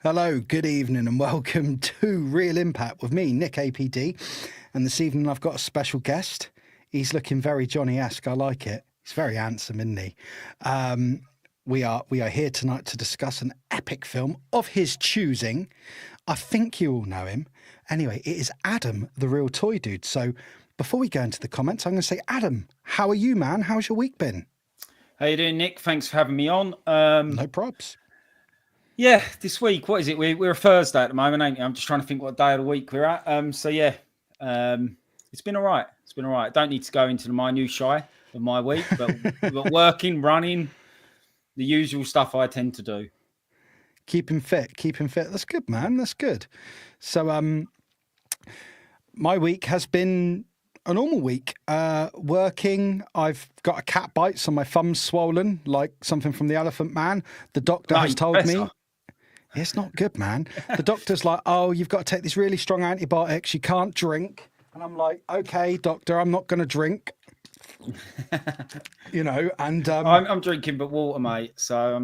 Hello, good evening, and welcome to Real Impact with me, Nick APD. And this evening I've got a special guest. He's looking very Johnny-esque. I like it. He's very handsome, isn't he? We are here tonight to discuss an epic film of his choosing. I think you all know him. Anyway, it is Adam, the real toy dude. So before we go into the comments, I'm going to say, Adam, how are you, man? How's your week been? How you doing, Nick? Thanks for having me on. No props. Yeah, this week, what is it? We're a Thursday at the moment, ain't we? I'm just trying to think what day of the week we're at. It's been all right. It's been all right. I don't need to go into the minutiae of my week, but working, running, the usual stuff I tend to do. Keeping fit. That's good, man. That's good. So, my week has been a normal week. Working. I've got a cat bite, so my thumb's swollen, like something from the Elephant Man. The doctor has told me it's not good, man. The doctor's like, "Oh, you've got to take these really strong antibiotics. You can't drink." And I'm like, "Okay, doctor, I'm not going to drink." And I'm drinking but water, mate. So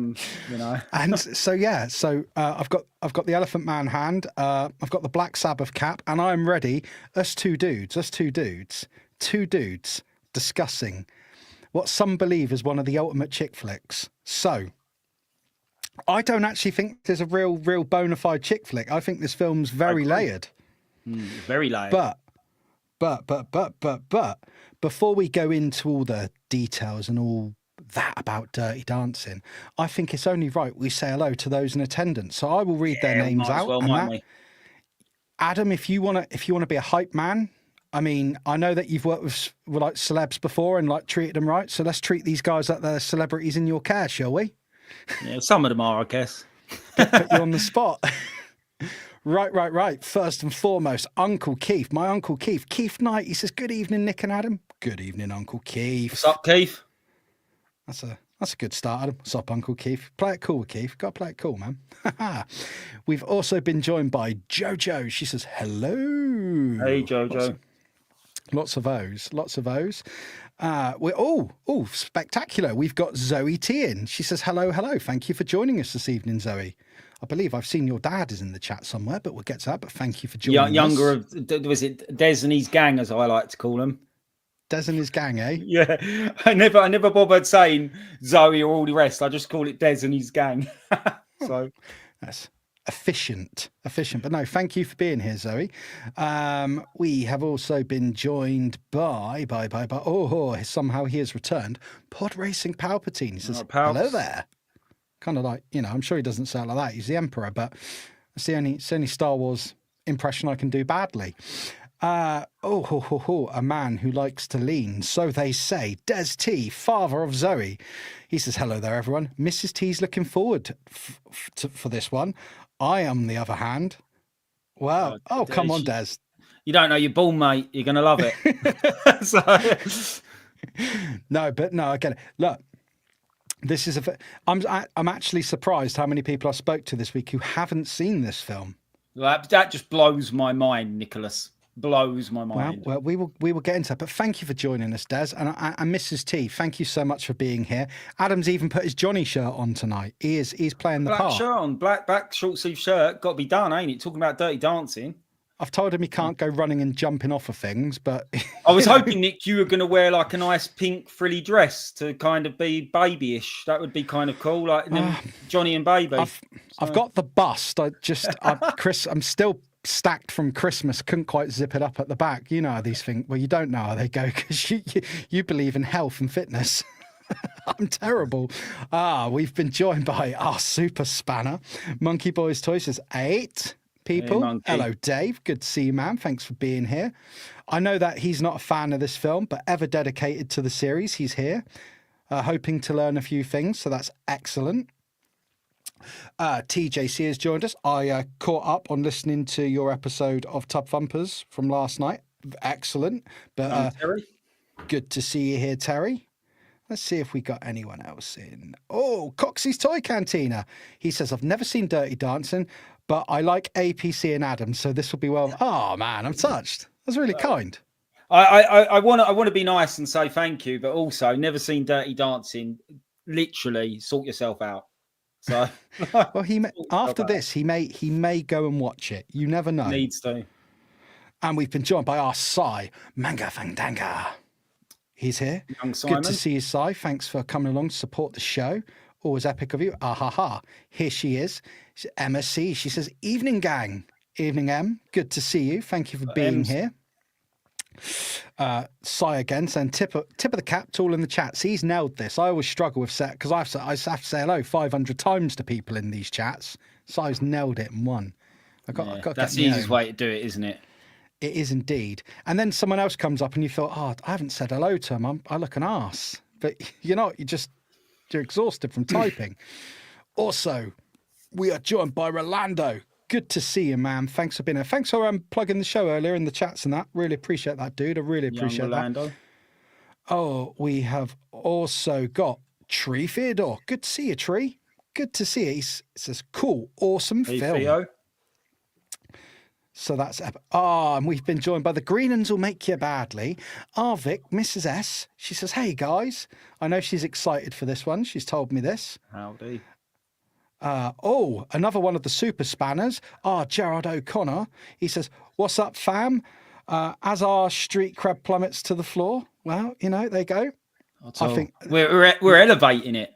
and so yeah, I've got the Elephant Man hand, I've got the Black Sabbath cap, and I'm ready. Two dudes discussing what some believe is one of the ultimate chick flicks. So I don't actually think there's a real bona fide chick flick. I think this film's very layered. Very layered. But before we go into all the details and all that about Dirty Dancing, I think it's only right we say hello to those in attendance. So I will read their names out. Adam, if you want to be a hype man, I mean, I know that you've worked with like celebs before and like treated them right. So let's treat these guys like they're celebrities in your care, shall we? Yeah, some of them are, I guess. Put you on the spot. Right. First and foremost, Uncle Keith, my Uncle Keith. Keith Knight, he says, "Good evening, Nick and Adam." Good evening, Uncle Keith. What's up, Keith? That's a good start, Adam. What's up, Uncle Keith? Play it cool, Keith. Got to play it cool, man. We've also been joined by Jojo. She says, "Hello." Hey, Jojo. Lots of those. We're spectacular. We've got Zoe T in. She says, "Hello. Thank you for joining us this evening, Zoe." I believe I've seen your dad is in the chat somewhere, but we'll get to that. But thank you for joining Younger us. Was it Des and his gang, as I like to call them? Des and his gang, eh? Yeah. I never bothered saying Zoe or all the rest. I just call it Des and his gang. So that's efficient. But no, thank you for being here, Zoe. We have also been joined by somehow he has returned. Pod Racing Palpatine. He says, "Hello there." Kind of like, I'm sure he doesn't sound like that. He's the Emperor, but it's the only Star Wars impression I can do badly. A man who likes to lean, so they say. Des T, father of Zoe. He says, "Hello there, everyone. Mrs. T's looking forward for this one. I, on the other hand, well, come on, Des. You don't know your ball, mate. You're going to love it." No, I get it. Look. This is I'm actually surprised how many people I spoke to this week who haven't seen this film. That just blows my mind, Nicholas. Blows my mind. Well, we will get into that. But thank you for joining us, Des, and Mrs. T. Thank you so much for being here. Adam's even put his Johnny shirt on tonight. He's playing the part. Black shirt on, black short sleeve shirt. Got to be done, ain't it? Talking about Dirty Dancing. I've told him he can't go running and jumping off of things, but I was hoping, Nick, you were going to wear like a nice pink frilly dress to kind of be babyish. That would be kind of cool, like Johnny and Baby. I've got the bust. I'm still stacked from Christmas. Couldn't quite zip it up at the back. You know how these things. Well, you don't know how they go because you believe in health and fitness. I'm terrible. We've been joined by our super spanner, Monkey Boys Toys says 8. People. Hey, hello, Dave. Good to see you, man. Thanks for being here. I know that he's not a fan of this film, but ever dedicated to the series. He's here, hoping to learn a few things, so that's excellent. TJC has joined us. I caught up on listening to your episode of Tub Thumpers from last night. Excellent. But Terry. Good to see you here, Terry. Let's see if we got anyone else in. Oh, Coxie's Toy Cantina. He says, "I've never seen Dirty Dancing, but I like APC and Adam, so this will be well." Oh man, I'm touched. That's really kind. I want to be nice and say thank you, but also never seen Dirty Dancing. Literally, sort yourself out. So, Well, after this, he may go and watch it. You never know. Needs to. And we've been joined by our Sai Manga Fangdanga. He's here. Young Simon. Good to see you, Sai. Thanks for coming along to support the show. Always epic of you. Ah. Here she is. Emma C. She says, "Evening, gang." Evening, Em. Good to see you. Thank you for being here. Sai again saying tip of the cap to all in the chats. He's nailed this. I always struggle with set because I have to say hello 500 times to people in these chats. Sai's nailed it and won. I got that's the easiest way to do it, isn't it? It is indeed. And then someone else comes up and you thought, oh, I haven't said hello to him. I look an arse. But you're not. You're exhausted from typing. Also, we are joined by Rolando. Good to see you, man. Thanks for being here. Thanks for plugging the show earlier in the chats and that. Really appreciate that, dude. I really appreciate Rolando. that. Oh, we have also got Tree Theodore. Good to see you, Tree. Good to see you. He says, cool, awesome film. Theo. So that's and we've been joined by the Green Uns Will Make You Badly. Arvik, Mrs. S. She says, hey guys. I know she's excited for this one. She's told me this. Howdy. Another one of the super spanners. Gerard O'Connor. He says, what's up, fam? As our street cred plummets to the floor. Well, there you go. I think we're elevating it.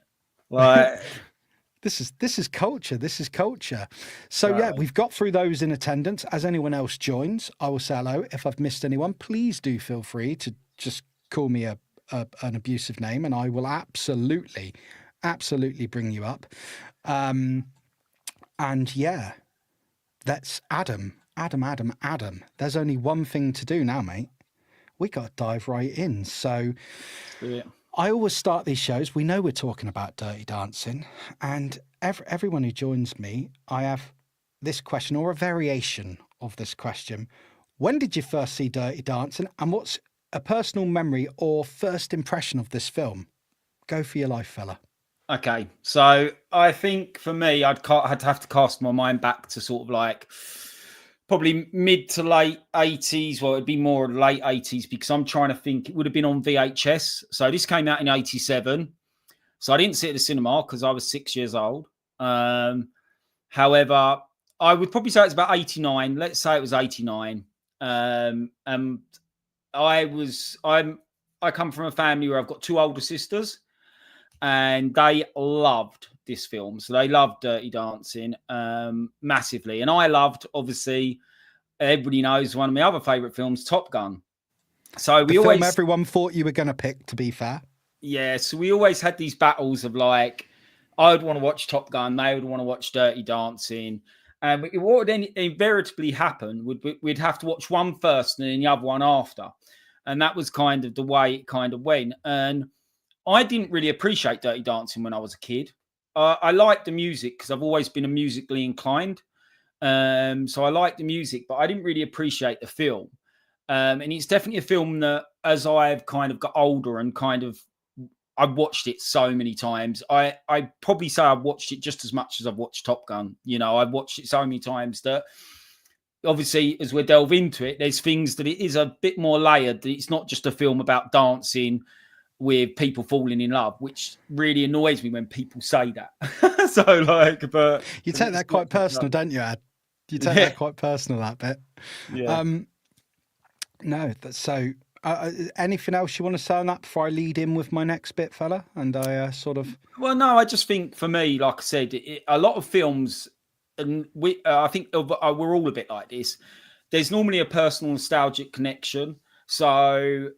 Like This is culture. This is culture. So yeah, we've got through those in attendance. As anyone else joins, I will say hello. If I've missed anyone, please do feel free to just call me an abusive name, and I will absolutely bring you up. And yeah, that's Adam. There's only one thing to do now, mate. We got to dive right in. So. Yeah. I always start these shows. We know we're talking about Dirty Dancing, and everyone who joins me, I have this question or a variation of this question. When did you first see Dirty Dancing, and what's a personal memory or first impression of this film? Go for your life, fella. Okay, so I think for me, I'd have to cast my mind back to sort of like probably mid to late 80s. Well, it'd be more late 80s because I'm trying to think. It would have been on VHS. So this came out in 87. So I didn't see it at the cinema because I was 6 years old. However, I would probably say it's about 89. Let's say it was 89. I come from a family where I've got two older sisters, and they loved this film. So they loved Dirty Dancing massively. And I loved, obviously, everybody knows one of my other favourite films, Top Gun. So we always... film everyone thought you were going to pick, to be fair. Yeah, so we always had these battles of like, I would want to watch Top Gun, they would want to watch Dirty Dancing. And what would invariably happen, we'd have to watch one first and then the other one after. And that was kind of the way it kind of went. And I didn't really appreciate Dirty Dancing when I was a kid. I liked the music because I've always been musically inclined. So I liked the music, but I didn't really appreciate the film. And it's definitely a film that as I've kind of got older and kind of, I've watched it so many times. I probably say I've watched it just as much as I've watched Top Gun. I've watched it so many times that obviously as we delve into it, there's things that it is a bit more layered. That it's not just a film about dancing with people falling in love, which really annoys me when people say that. So but you take that quite personal, don't you, Ad? You take that quite personal, that bit. Yeah. No, that's so. Anything else you want to say on that before I lead in with my next bit, fella? And I sort of. Well, no, I just think for me, like I said, a lot of films, and I think we're all a bit like this. There's normally a personal nostalgic connection. So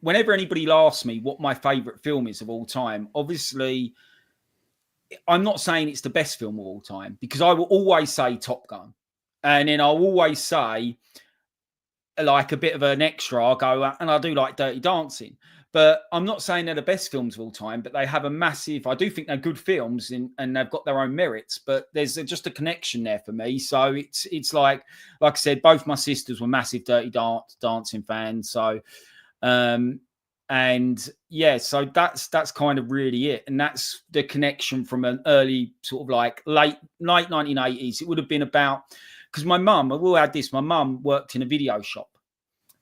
whenever anybody asks me what my favourite film is of all time, obviously, I'm not saying it's the best film of all time because I will always say Top Gun. And then I'll always say, like a bit of an extra, I'll go, and I do like Dirty Dancing. But I'm not saying they're the best films of all time, but they have a massive, I do think they're good films and they've got their own merits, but there's just a connection there for me. So it's like I said, both my sisters were massive Dirty Dancing fans. So, and yeah, so that's kind of really it. And that's the connection from an early sort of like late 1980s. It would have been about, because my mum, I will add this, my mum worked in a video shop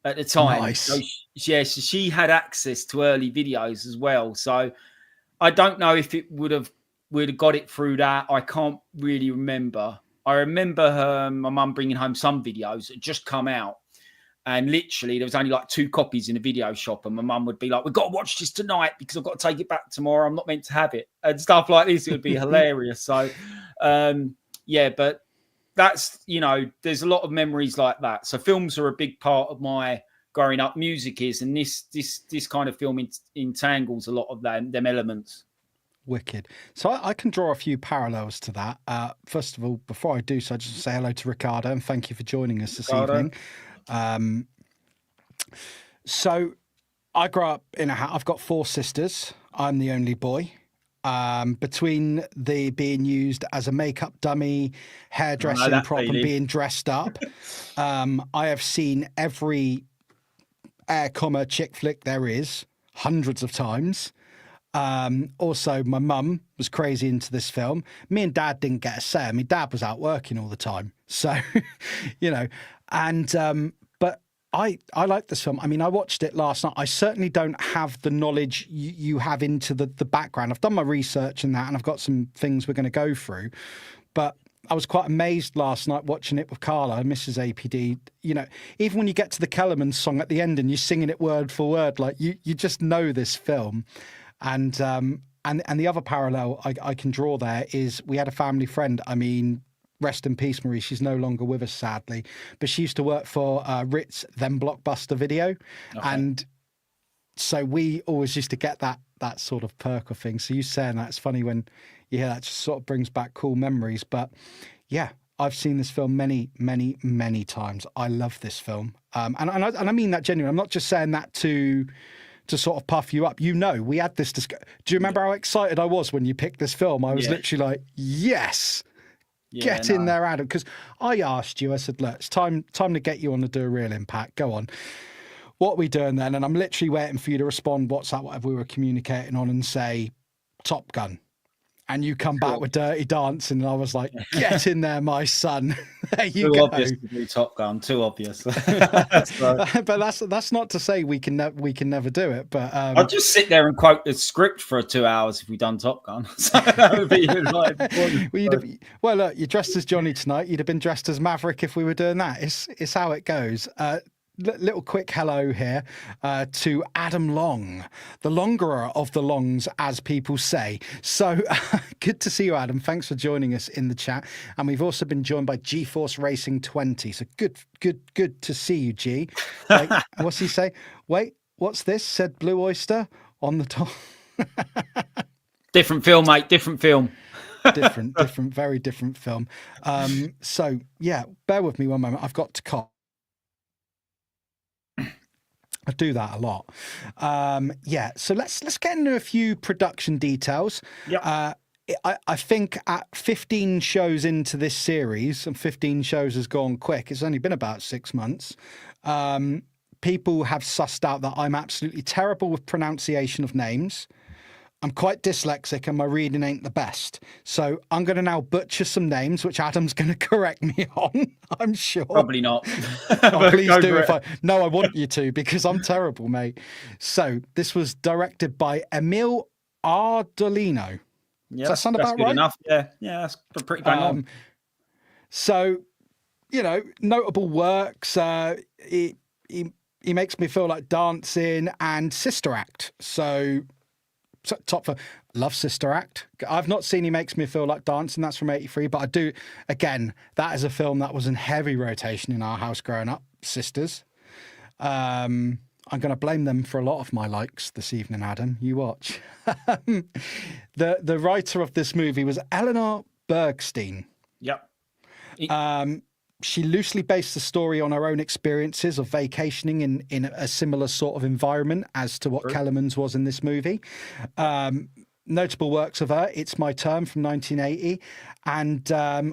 at the time. Nice. So she had access to early videos as well. So I don't know if it would have we'd have got it through that. I can't really remember. I remember my mum bringing home some videos that just come out. And literally, there was only like 2 copies in a video shop. And my mum would be like, we've got to watch this tonight because I've got to take it back tomorrow. I'm not meant to have it. And stuff like this. It would be hilarious. So, yeah, but that's, you know, there's a lot of memories like that. So films are a big part of my growing up. Music is. And this kind of film entangles a lot of them elements. Wicked. So I can draw a few parallels to that. First of all, before I do so, I just say hello to Ricardo and thank you for joining us this evening. So I grew up in I've got 4 sisters. I'm the only boy. Between the being used as a makeup dummy, hairdressing prop, and being dressed up, I have seen every chick flick there is hundreds of times. Also, my mum was crazy into this film. Me and Dad didn't get a say. I mean, Dad was out working all the time. So, you know, and but I like this film. I mean, I watched it last night. I certainly don't have the knowledge you have into the background. I've done my research and that, and I've got some things we're going to go through. But I was quite amazed last night watching it with Carla, Mrs. APD. You know, even when you get to the Kellerman song at the end and you're singing it word for word, like you just know this film. And the other parallel I can draw there is we had a family friend. I mean, rest in peace, Marie. She's no longer with us, sadly. But she used to work for Ritz, then Blockbuster Video. Okay. And so we always used to get that sort of perk of thing. So you saying that, it's funny when you hear that, just sort of brings back cool memories. But yeah, I've seen this film many, many, many times. I love this film. And I mean that genuinely. I'm not just saying that to sort of puff you up. You know, we had this discussion. Do you remember how excited I was when you picked this film? I was literally like, yes, get in there, Adam. Because I asked you, I said, look, it's time to get you on to do a real impact. Go on. What are we doing then? And I'm literally waiting for you to respond, WhatsApp, whatever we were communicating on, and say, Top Gun. And you come back with Dirty Dancing, and I was like, get in there, my son. There you go. Too obvious to do Top Gun, too obvious. But that's not to say we can never do it. But I'd just sit there and quote the script for 2 hours if we'd done Top Gun. So that would be like, well, look, you're dressed as Johnny tonight. You'd have been dressed as Maverick if we were doing that. It's how it goes. Little quick hello here to Adam Long, the longerer of the longs, as people say. So good to see you, Adam. Thanks for joining us in the chat. And we've also been joined by GeForce Racing 20. So good to see you, G. Wait, what's he say? Wait, what's this? Said Blue Oyster on the top. Different film, mate. Different film. different, very different film. So yeah, bear with me one moment. I've got to cough. I do that a lot. So let's get into a few production details. Yep. I think at 15 shows into this series, and 15 shows has gone quick, it's only been about 6 months, people have sussed out that I'm absolutely terrible with pronunciation of names. I'm quite dyslexic and my reading ain't the best. So I'm going to now butcher some names, which Adam's going to correct me on, I'm sure. Probably not. Oh, please do. I want you to, because I'm terrible, mate. So this was directed by Emil Ardolino. Yeah, does that sound about good right? Enough. Yeah, that's pretty bang on. So, you know, notable works. He makes me feel like dancing and Sister Act. So top for love Sister Act. I've not seen He Makes Me Feel Like Dancing. That's from '83, but I do. Again, that is a film that was in heavy rotation in our house growing up. Sisters. I'm going to blame them for a lot of my likes this evening, Adam. You watch. The writer of this movie was Eleanor Bergstein. Yep. She loosely based the story on her own experiences of vacationing in a similar sort of environment as to what Kellerman's was in this movie. Notable works of her, It's My Turn from 1980, and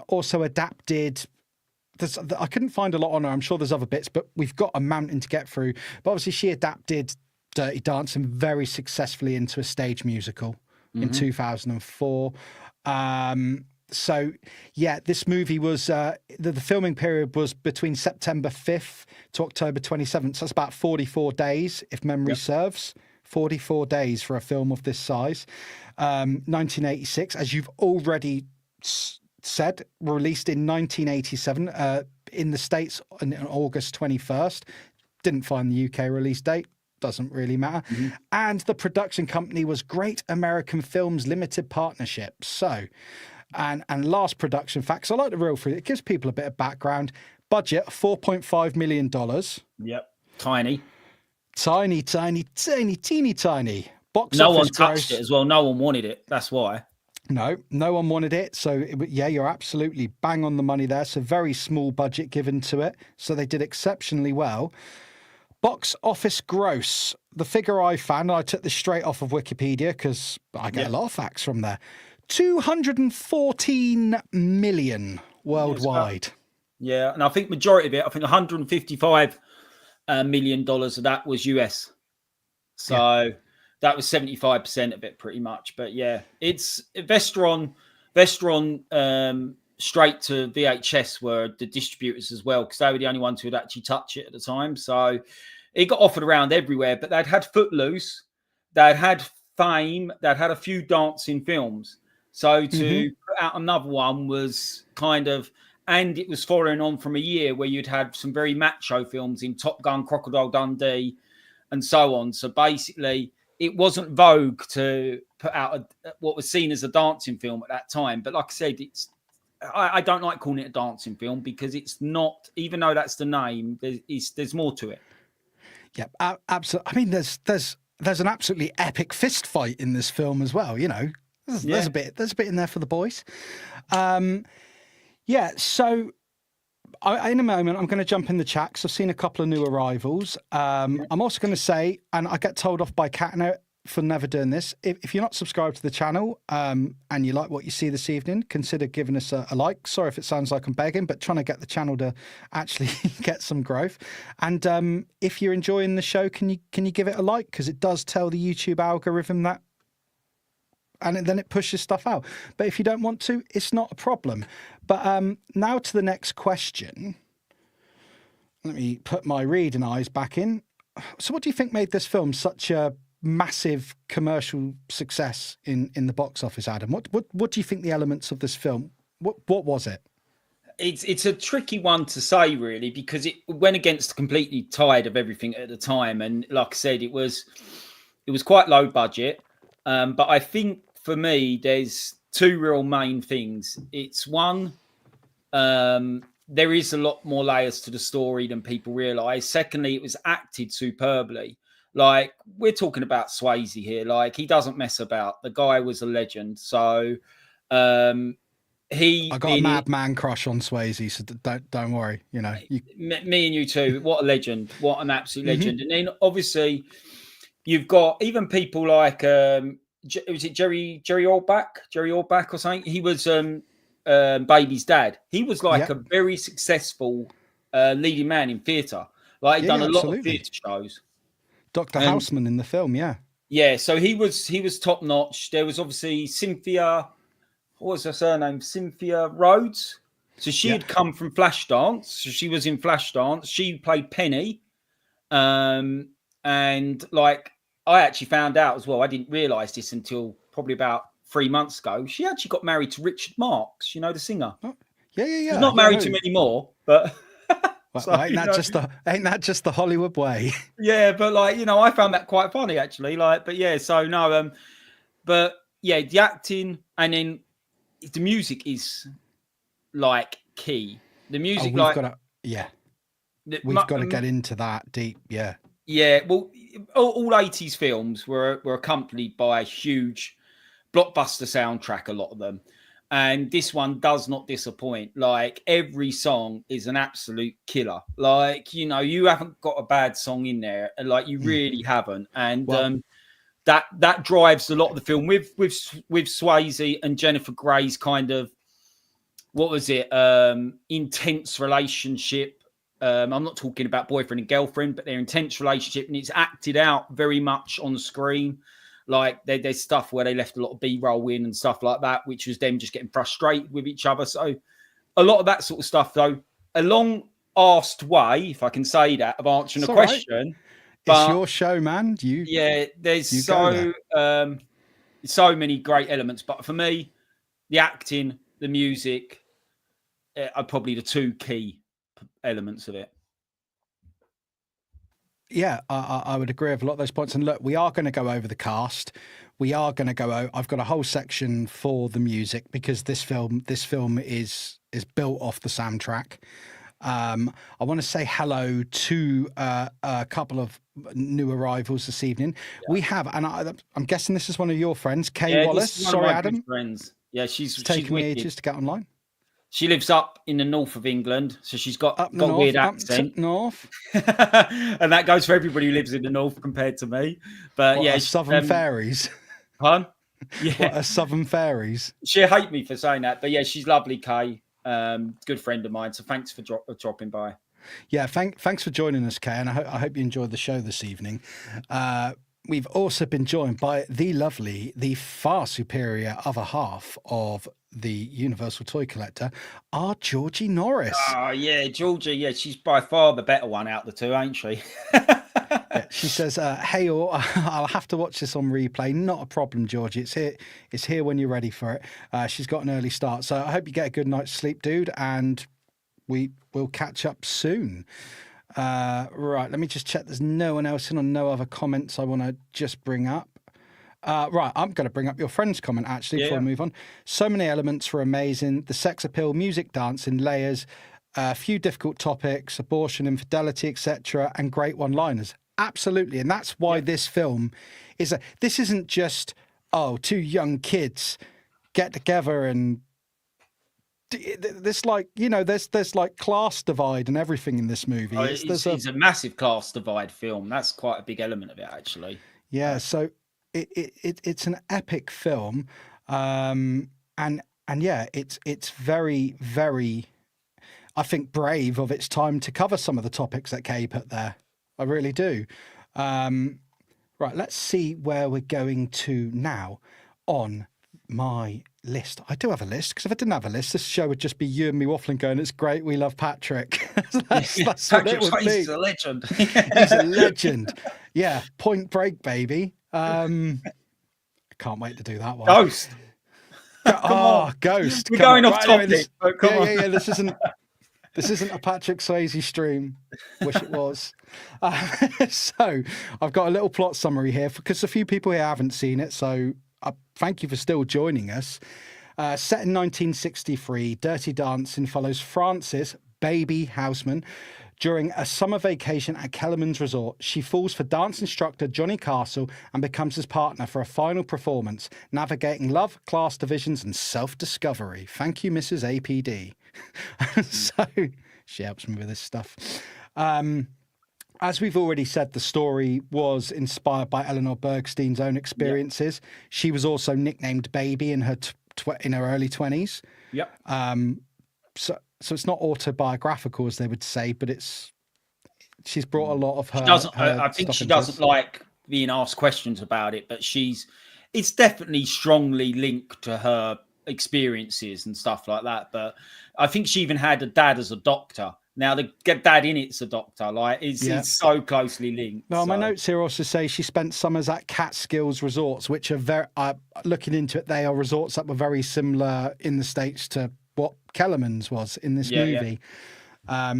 also adapted... I couldn't find a lot on her. I'm sure there's other bits, but we've got a mountain to get through. But obviously she adapted Dirty Dancing very successfully into a stage musical in 2004. So, yeah, this movie was, the filming period was between September 5th to October 27th. So that's about 44 days, if memory serves. 44 days for a film of this size. 1986, as you've already said, released in 1987 in the States on August 21st. Didn't find the UK release date. Doesn't really matter. And the production company was Great American Films Limited Partnership. So, and last production facts. I like the reel through. It gives people a bit of background. Budget $4.5 million. Yep. Tiny. Tiny. Box No office one gross. touched it as well. No one wanted it. That's why. No one wanted it. So, yeah, you're absolutely bang on the money there. So, very small budget given to it. So, they did exceptionally well. Box office gross. The figure I found, and I took this straight off of Wikipedia because I get a lot of facts from there. 214 million worldwide. Yeah, and I think majority of it, I think $155 million of that was US. So that was 75% of it pretty much. But yeah, it's Vestron straight to VHS were the distributors as well, because they were the only ones who would actually touch it at the time. So it got offered around everywhere, but they'd had Footloose, they'd had Fame, they'd had a few dancing films. So to put out another one was kind of, and it was following on from a year where you'd had some very macho films in Top Gun, Crocodile Dundee, and so on. So basically, it wasn't vogue to put out what was seen as a dancing film at that time. But like I said, I don't like calling it a dancing film because it's not, even though that's the name, there's more to it. Yeah, absolutely. I mean, there's an absolutely epic fist fight in this film as well. You know, there's a bit in there for the boys. Yeah, so in a moment, I'm going to jump in the chat because I've seen a couple of new arrivals. I'm also going to say, and I get told off by Katna for never doing this, if you're not subscribed to the channel and you like what you see this evening, consider giving us a like. Sorry if it sounds like I'm begging, but trying to get the channel to actually get some growth. And if you're enjoying the show, can you give it a like? Because it does tell the YouTube algorithm that, and then it pushes stuff out. But if you don't want to, it's not a problem. But now to the next question. Let me put my reading eyes back in. So what do you think made this film such a massive commercial success in the box office, Adam? What do you think the elements of this film, what was it? It's a tricky one to say, really, because it went against the completely tide of everything at the time. And like I said, it was quite low budget. But I think for me, there's two real main things. It's one, there is a lot more layers to the story than people realise. Secondly, it was acted superbly. Like, we're talking about Swayze here. Like, he doesn't mess about. The guy was a legend. So I got a madman crush on Swayze, so don't worry. You know, me and you too. What a legend! What an absolute legend! And then obviously you've got even people like was it Jerry Orbach or something? He was Baby's dad. He was like a very successful leading man in theatre. Like, he'd done a lot of theatre shows. Dr. Houseman in the film, yeah. So he was top notch. There was obviously Cynthia. What was her surname? Cynthia Rhodes. So she had come from Flashdance. So she was in Flashdance. She played Penny. And like, I actually found out as well, I didn't realise this until probably about 3 months ago. She actually got married to Richard Marx, you know, the singer. Oh, yeah. She's not married to him anymore, but... Well, so, ain't that just the Hollywood way? Yeah, but like, you know, I found that quite funny actually. Like, but yeah, so no, but yeah, the acting and then the music is like key. The music, we've got to get into that deep. Yeah. Well, all 80s films were accompanied by a huge blockbuster soundtrack, a lot of them. And this one does not disappoint. Like, every song is an absolute killer. Like, you know, you haven't got a bad song in there. Like, you really haven't. And that drives a lot of the film with Swayze and Jennifer Grey's kind of, what was it? Intense relationship. I'm not talking about boyfriend and girlfriend, but their intense relationship, and it's acted out very much on screen. Like, there's stuff where they left a lot of B-roll in and stuff like that, which was them just getting frustrated with each other. So a lot of that sort of stuff, though, a long-arsed way, if I can say that, of answering a question. It's But your show, man. yeah, there's You go there. so many great elements. But for me, the acting, the music are probably the two key elements of it. Yeah, I would agree with a lot of those points. And look, we are going to go over the cast. We are going to go over. I've got a whole section for the music because this film is built off the soundtrack. I want to say hello to a couple of new arrivals this evening. Yeah. We have, and I'm guessing this is one of your friends, Kay Yeah, Wallace. this is one Sorry, of my good Adam. friends. Yeah, she's Taken me wicked. ages to get online. She lives up in the north of England, so she's got Up the got a north, weird up accent. north. And that goes for everybody who lives in the north compared to me. But What yeah, are southern fairies? Pardon? What Yeah, are southern fairies? she'll hate me for saying that, but yeah, she's lovely, Kay. Good friend of mine. So thanks for dropping by. Yeah, thanks for joining us, Kay, and I hope you enjoyed the show this evening. We've also been joined by the lovely, the far superior other half of the Universal Toy Collector, our Georgie Norris. Oh yeah, Georgia. Yeah, she's by far the better one out of the two, ain't she? Yeah, she says, "Hey, all, I'll have to watch this on replay. Not a problem, Georgie. It's here. It's here when you're ready for it." She's got an early start, so I hope you get a good night's sleep, dude, and we will catch up soon. Right, let me just check. There's no one else in or no other comments I want to just bring up. Right, I'm going to bring up your friend's comment actually before we move on. So many elements were amazing. The sex appeal, music, dancing, layers, a few difficult topics, abortion, infidelity, etc., and great one-liners. Absolutely, and that's why this film is this isn't just two young kids get together and this, like, you know, there's like class divide and everything in this movie. It's a massive class divide film. That's quite a big element of it, actually. Yeah, so it's an epic film, and yeah, it's very, very, I think, brave of its time to cover some of the topics that Kay put there. I really do. Right, let's see where we're going to now on my list. I do have a list, because if I didn't have a list, this show would just be you and me waffling going, it's great, we love Patrick. that's what it would be. He's a legend. He's a legend. Yeah, Point Break, baby. I can't wait to do that one. Ghost. Ghost. We're going off topic. Yeah. This isn't a Patrick Swayze stream. Wish it was. So I've got a little plot summary here because a few people here haven't seen it. So thank you for still joining us. Set in 1963, Dirty Dancing follows Frances, baby Houseman, during a summer vacation at Kellerman's Resort. She falls for dance instructor Johnny Castle and becomes his partner for a final performance, navigating love, class divisions, and self-discovery. Thank you, Mrs. APD. So she helps me with this stuff. As we've already said, the story was inspired by Eleanor Bergstein's own experiences. Yep. She was also nicknamed Baby in her in her early 20s. Yep. So it's not autobiographical, as they would say, but she's brought a lot of her. I think she doesn't like being asked questions about it, but it's definitely strongly linked to her experiences and stuff like that. But I think she even had a dad as a doctor. Now the dad in it's a doctor. Like it's so closely linked. Well, my notes here also say she spent summers at Catskills resorts, which are very. Looking into it, they are resorts that were very similar in the States to what Kellerman's was in this movie. Yeah.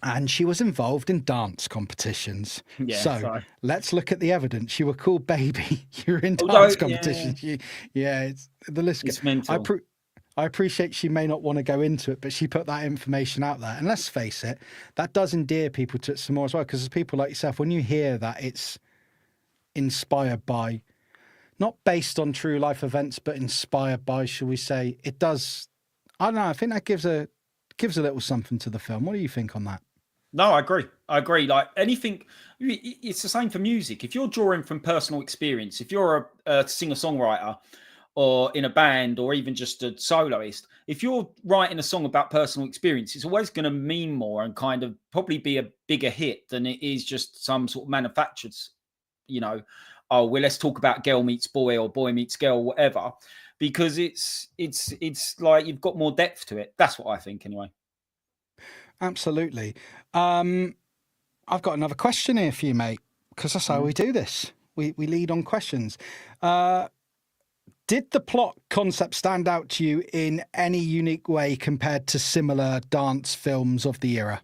And she was involved in dance competitions. Yeah, so let's look at the evidence. You were called Baby. You're in dance competitions. It's the list. It's mental. I appreciate she may not want to go into it, but she put that information out there. And let's face it, that does endear people to it some more as well. Because there's people like yourself, when you hear that it's inspired by, not based on true life events, but inspired by, shall we say, it does. I don't know. I think that gives a little something to the film. What do you think on that? No, I agree. Like anything, it's the same for music. If you're drawing from personal experience, if you're a singer-songwriter or in a band or even just a soloist, if you're writing a song about personal experience, it's always going to mean more and kind of probably be a bigger hit than it is just some sort of manufactured, oh, well, let's talk about girl meets boy or boy meets girl, whatever. Because it's like you've got more depth to it. That's what I think, anyway. Absolutely. I've got another question here for you, mate, because that's how we do this. We lead on questions. Did the plot concept stand out to you in any unique way compared to similar dance films of the era?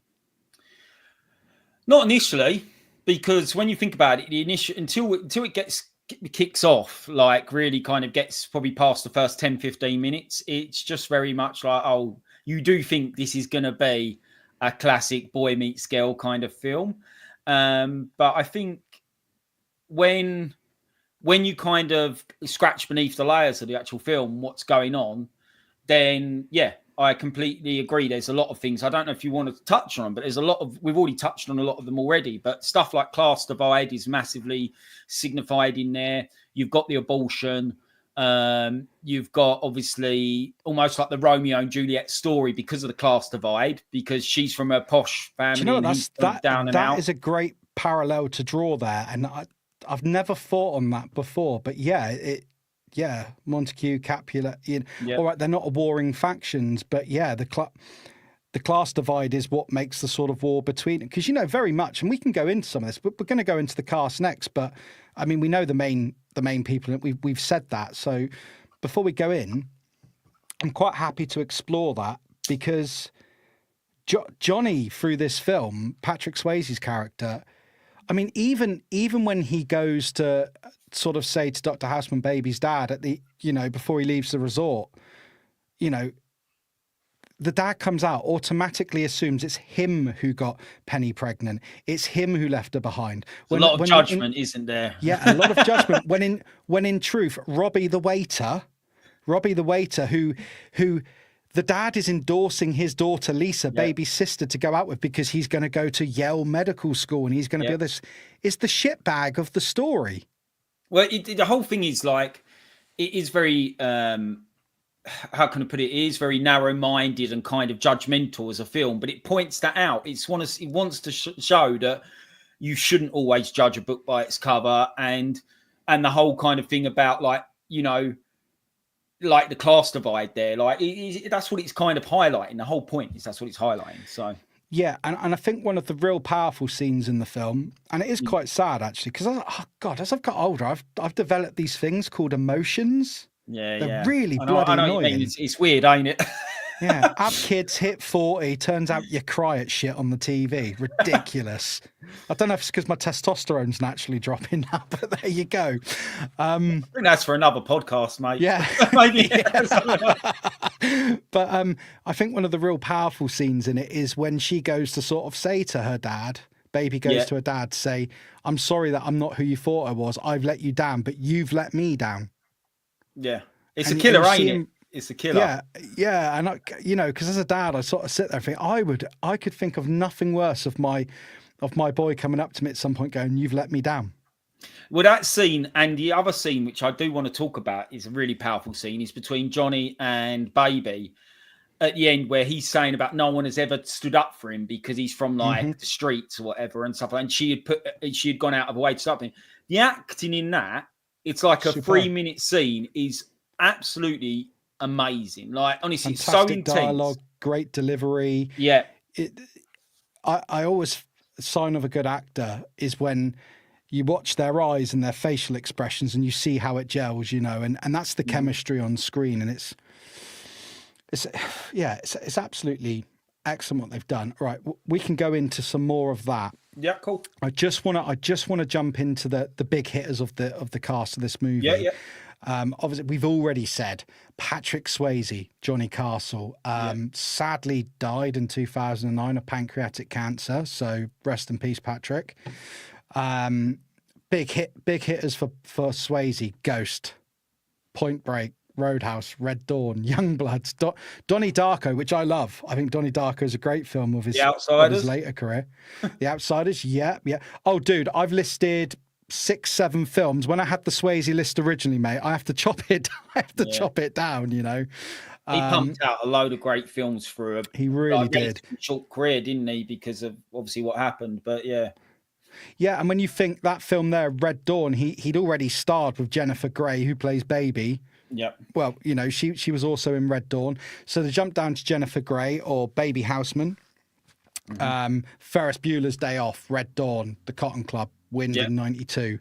Not initially, because when you think about it, the initial until it kicks off, like really kind of gets probably past the first 10, 15 minutes, it's just very much like, oh, you do think this is going to be a classic boy meets girl kind of film. But I think when you kind of scratch beneath the layers of the actual film, what's going on, then yeah, I completely agree. There's a lot of things. I don't know if you want to touch on them, but there's a lot of, we've already touched on a lot of them already, but stuff like class divide is massively signified in there. You've got the abortion. You've got obviously almost like the Romeo and Juliet story because of the class divide, because she's from a posh family. Do you know what, and he's down and out. That is a great parallel to draw there. And I've never thought on that before, but yeah, Montague, Capulet, all right, they're not warring factions, but yeah, the class divide is what makes the sort of war between, because very much, and we can go into some of this, but we're going to go into the cast next. But I mean, we know the main people, and we've said that. So before we go in, I'm quite happy to explore that, because Johnny, through this film, Patrick Swayze's character, I mean, even when he goes to sort of say to Dr. Houseman Baby's dad at the, before he leaves the resort, the dad comes out, automatically assumes it's him who got Penny pregnant. It's him who left her behind. A lot of judgment, isn't there? Yeah, a lot of judgment. When in truth, Robbie the waiter, who the dad is endorsing his daughter Lisa, baby's sister, to go out with, because he's going to go to Yale Medical School and he's going to be this, is the shitbag of the story. Well, the whole thing is like, it is very, how can I put it? It is very narrow-minded and kind of judgmental as a film, but it points that out. It wants to show that you shouldn't always judge a book by its cover, and the whole kind of thing about like the class divide there, like that's what it's kind of highlighting. The whole point is that's what it's highlighting. So yeah, and I think one of the real powerful scenes in the film, and it is quite sad actually, because as I've got older, I've developed these things called emotions. Yeah, they're really bloody I know annoying. What you mean. It's weird, ain't it? Yeah, have kids, hit 40, turns out you cry at shit on the TV. Ridiculous. I don't know if it's because my testosterone's naturally dropping now, but there you go. I think that's for another podcast, mate. Yeah. Maybe. But I think one of the real powerful scenes in it is when she goes to sort of say to her dad, baby goes to her dad, say, I'm sorry that I'm not who you thought I was. I've let you down, but you've let me down. Yeah. It's a killer, ain't it? It's a killer. Yeah, and because as a dad, I sort of sit there and think I could think of nothing worse of my boy coming up to me at some point going, "You've let me down." Well, that scene and the other scene, which I do want to talk about, is a really powerful scene. Is between Johnny and Baby at the end, where he's saying about no one has ever stood up for him because he's from like the streets or whatever and stuff. And she had gone out of her way to stop him. The acting in that, it's like a 3-minute scene, is absolutely amazing. Like honestly, fantastic, it's so intense. Dialogue, great delivery. Yeah. I always, sign of a good actor is when you watch their eyes and their facial expressions and you see how it gels, and that's the chemistry on screen. And it's absolutely excellent what they've done. Right, we can go into some more of that. Yeah, cool. I just want to jump into the big hitters of the cast of this movie. Yeah. Obviously, we've already said Patrick Swayze, Johnny Castle, sadly died in 2009 of pancreatic cancer. So rest in peace, Patrick. Big hitters for Swayze: Ghost, Point Break, Roadhouse, Red Dawn, Youngbloods, Donnie Darko, which I love. I think Donnie Darko is a great film of his later career. The Outsiders, yeah. Oh, dude, I've listed 6-7 films. When I had the Swayze list originally, mate, I have to chop it. Chop it down. He pumped out a load of great films for he really did. Short career, didn't he? Because of obviously what happened. But yeah. And when you think that film there, Red Dawn, he'd already starred with Jennifer Grey, who plays Baby. Yeah. Well, she was also in Red Dawn. So they jumped down to Jennifer Grey or Baby Houseman. Ferris Bueller's Day Off, Red Dawn, The Cotton Club, Wind Yeah. in 92.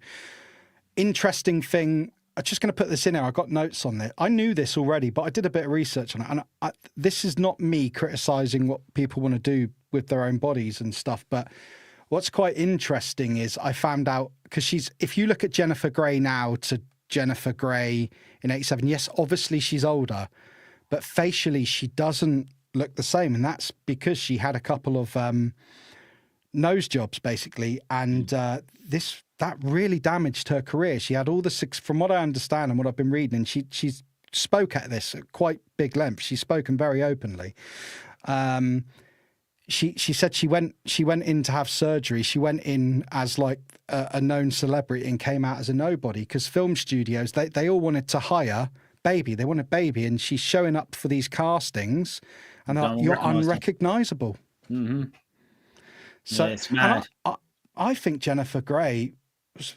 Interesting thing, I'm just going to put this in there. I got notes on it. I knew this already, but I did a bit of research on it. And this is not me criticizing what people want to do with their own bodies and stuff. But what's quite interesting is I found out, because if you look at Jennifer Grey now to Jennifer Grey in 87, yes, obviously she's older, but facially she doesn't look the same. And that's because she had a couple of nose jobs, basically. And that really damaged her career. She had all from what I understand and what I've been reading, and she's spoke at this at quite big length. She's spoken very openly. She said she went in to have surgery. She went in as like a known celebrity and came out as a nobody, because film studios, they all wanted to hire Baby. They wanted Baby, and she's showing up for these castings and you're unrecognizable. Mm-hmm. So yeah, it's mad. I think Jennifer Grey was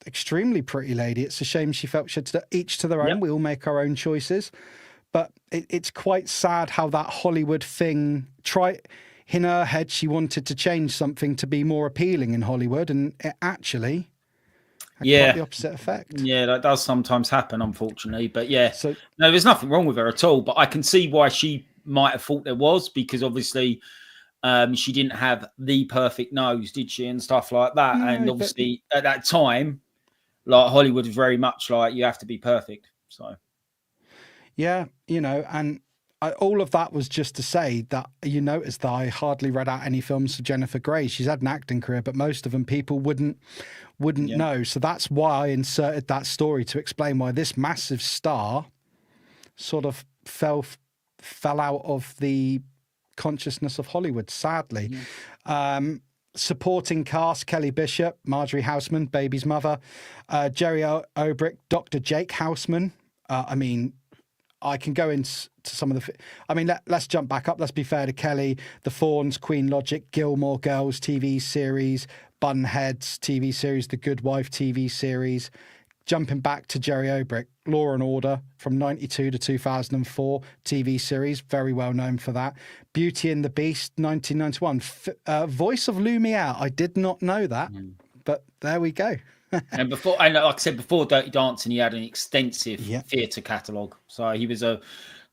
extremely pretty lady. It's a shame she felt she had to, each to their own. We all make our own choices. But it's quite sad how that Hollywood thing, in her head, she wanted to change something to be more appealing in Hollywood, and it actually had quite the opposite effect. Yeah, that does sometimes happen, unfortunately. But So, no, there's nothing wrong with her at all. But I can see why she might have thought there was, because obviously she didn't have the perfect nose, did she, and stuff like that. No, and obviously at that time, like Hollywood was very much like you have to be perfect. So. Yeah, and all of that was just to say that you notice that I hardly read out any films for Jennifer Grey. She's had an acting career, but most of them people wouldn't know. So that's why I inserted that story, to explain why this massive star sort of fell out of the consciousness of Hollywood, sadly. Supporting cast: Kelly Bishop, Marjorie Houseman, Baby's mother, Jerry Obrick, Dr. Jake Houseman. I can go into some of the... let's jump back up. Let's be fair to Kelly. The Fawns, Queen Logic, Gilmore Girls TV series, Bunheads TV series, The Good Wife TV series. Jumping back to Jerry Obrick, Law and Order from 92 to 2004 TV series, very well known for that. Beauty and the Beast, 1991. Voice of Lumiere, I did not know that, but there we go. And like I said before, Dirty Dancing, he had an extensive theatre catalogue. So he was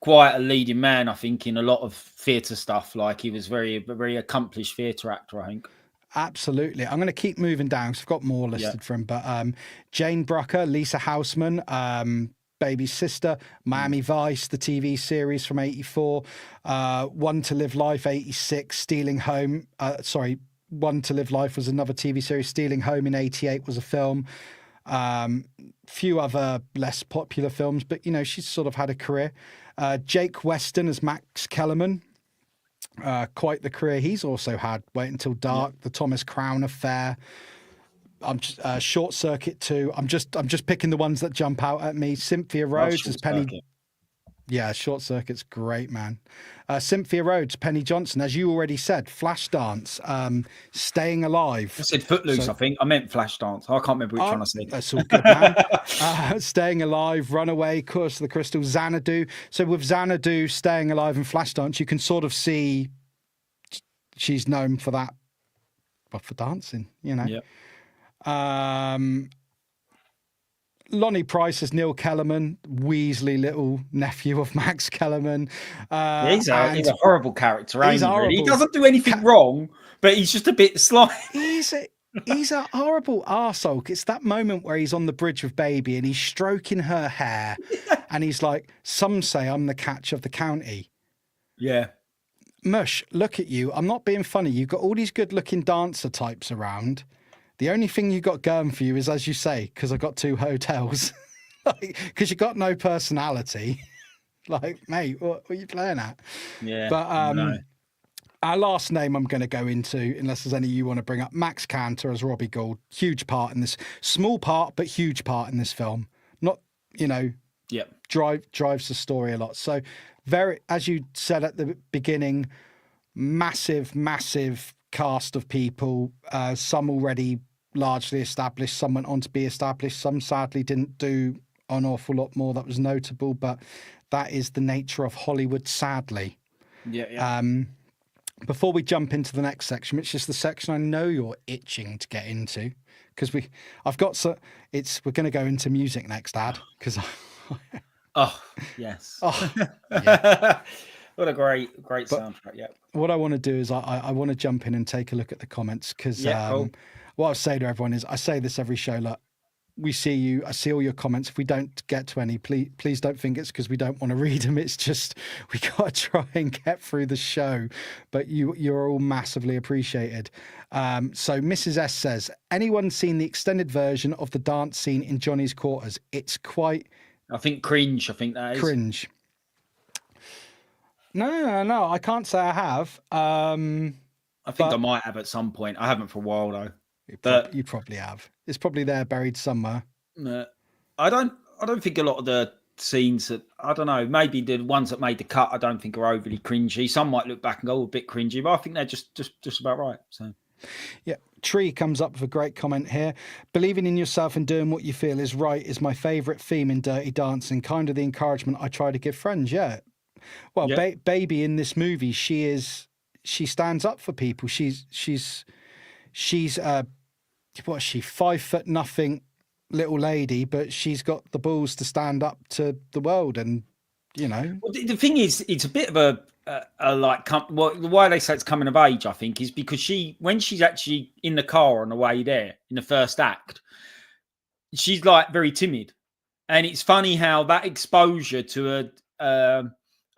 quite a leading man, I think, in a lot of theatre stuff. Like he was very, very accomplished theatre actor, I think. Absolutely. I'm going to keep moving down because I've got more listed for him. But Jane Brucker, Lisa Houseman, Baby's sister, Miami Vice, the TV series from 84, One to Live Life, 86, Stealing Home. One to Live Life was another TV series. Stealing Home in 88 was a film. Few other less popular films, but she's sort of had a career. Jake Weston as Max Kellerman, quite the career he's also had. Wait Until Dark, The Thomas Crown Affair. I'm just, Short Circuit 2. I'm just picking the ones that jump out at me. Cynthia Rhodes as Penny. Circuit. Yeah, Short Circuit's great, man. Cynthia Rhodes, Penny Johnson, as you already said, Flashdance, Staying Alive. I said Footloose, I think. I meant Flashdance. I can't remember which one I said. That's all good, man. Staying Alive, Runaway, Course of the Crystal, Xanadu. So with Xanadu, Staying Alive, and Flashdance, you can sort of see she's known for that, but for dancing, Yep. Lonnie Price as Neil Kellerman, Weasley, little nephew of Max Kellerman. He's a horrible character. He's horrible. He doesn't do anything wrong, but he's just a bit sly. He's a horrible arsehole. It's that moment where he's on the bridge with Baby and he's stroking her hair, and he's like, "Some say I'm the catch of the county." Yeah. Mush, look at you. I'm not being funny. You've got all these good-looking dancer types around. The only thing you got going for you is, as you say, because I got 2 hotels, because you got no personality. Like, mate, what are you playing at? Yeah. But no. Our last name I'm going to go into, unless there's any you want to bring up, Max Cantor as Robbie Gould. Huge part in this, small part, but huge part in this film. Not, drives the story a lot. So very, as you said at the beginning, massive cast of people, some already largely established, some went on to be established, some sadly didn't do an awful lot more that was notable, but that is the nature of Hollywood, sadly. before we jump into the next section, which is the section I know you're itching to get into, because we're going to go into music next, Dad, because Oh yes. oh yeah. What a great But soundtrack. Yeah. what I want to do is I want to jump in and take a look at the comments, because Yeah. Cool. what I say to everyone is, I say this every show, like, we see you, I see all your comments. If we don't get to any, please don't think it's because we don't want to read them. It's just we got to try and get through the show. But you're all massively appreciated. So Mrs. S says, anyone seen the extended version of the dance scene in Johnny's quarters? It's quite... I think cringe. I think that is cringe. No, I can't say I have. I think I might have at some point. I haven't for a while though. But you probably have. It's probably there buried somewhere. I don't think a lot of the scenes that, I don't know, maybe the ones that made the cut, I don't think are overly cringy. Some might look back and go a bit cringy, but I think they're just about right. So yeah. Tree comes up with a great comment here. Believing in yourself and doing what you feel is right is my favourite theme in Dirty Dancing. Kind of the encouragement I try to give friends. Yeah. Well, yeah. Baby in this movie, she stands up for people. She's what's she, 5'0" little lady, but she's got the balls to stand up to the world. And well, the thing is, it's a bit of a like, well, why they say it's coming of age, I think, is because when she's actually in the car on the way there in the first act, she's like very timid, and it's funny how that exposure to a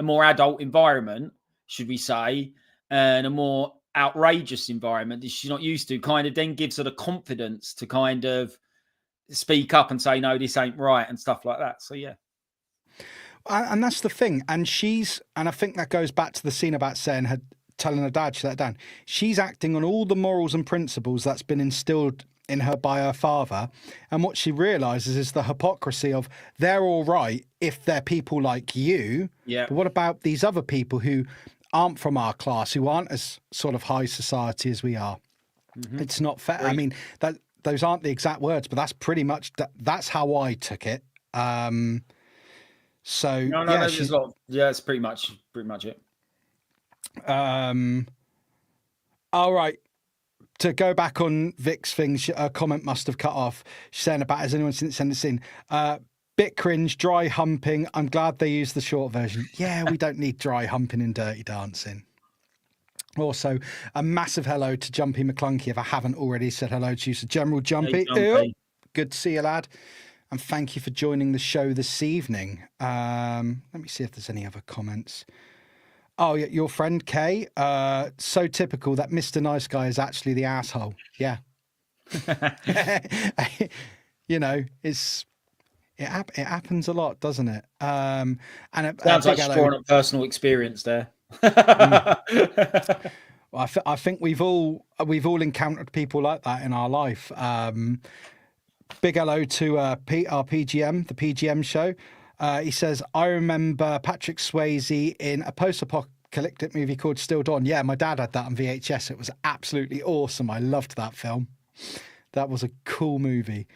more adult environment, should we say, and a more outrageous environment that she's not used to, kind of then gives her the confidence to kind of speak up and say, no, this ain't right, and stuff like that. So yeah. And that's the thing. And I think that goes back to the scene about telling her dad she let down. She's acting on all the morals and principles that's been instilled in her by her father. And what she realizes is the hypocrisy of, they're all right if they're people like you. Yeah. But what about these other people who aren't from our class, who aren't as sort of high society as we are? Mm-hmm. It's not fair. Great. I mean, those aren't the exact words, but that's pretty much, that's how I took it. So no, there's a lot. Yeah, it's pretty much it. All right. To go back on Vic's thing, a comment must have cut off. She's saying about, has anyone sent this in? Bit cringe, dry humping. I'm glad they used the short version. Yeah, we don't need dry humping in Dirty Dancing. Also, a massive hello to Jumpy McClunky, if I haven't already said hello to you. So General Jumpy, hey, good to see you, lad. And thank you for joining the show this evening. Let me see if there's any other comments. Oh, yeah, your friend Kay. So typical that Mr. Nice Guy is actually the asshole. Yeah. It happens a lot, doesn't it? And sounds like drawing up personal experience there. Well, I think we've all encountered people like that in our life. Big hello to our PGM, the PGM show. He says, I remember Patrick Swayze in a post-apocalyptic movie called Still Dawn. Yeah, my dad had that on VHS. It was absolutely awesome. I loved that film. That was a cool movie.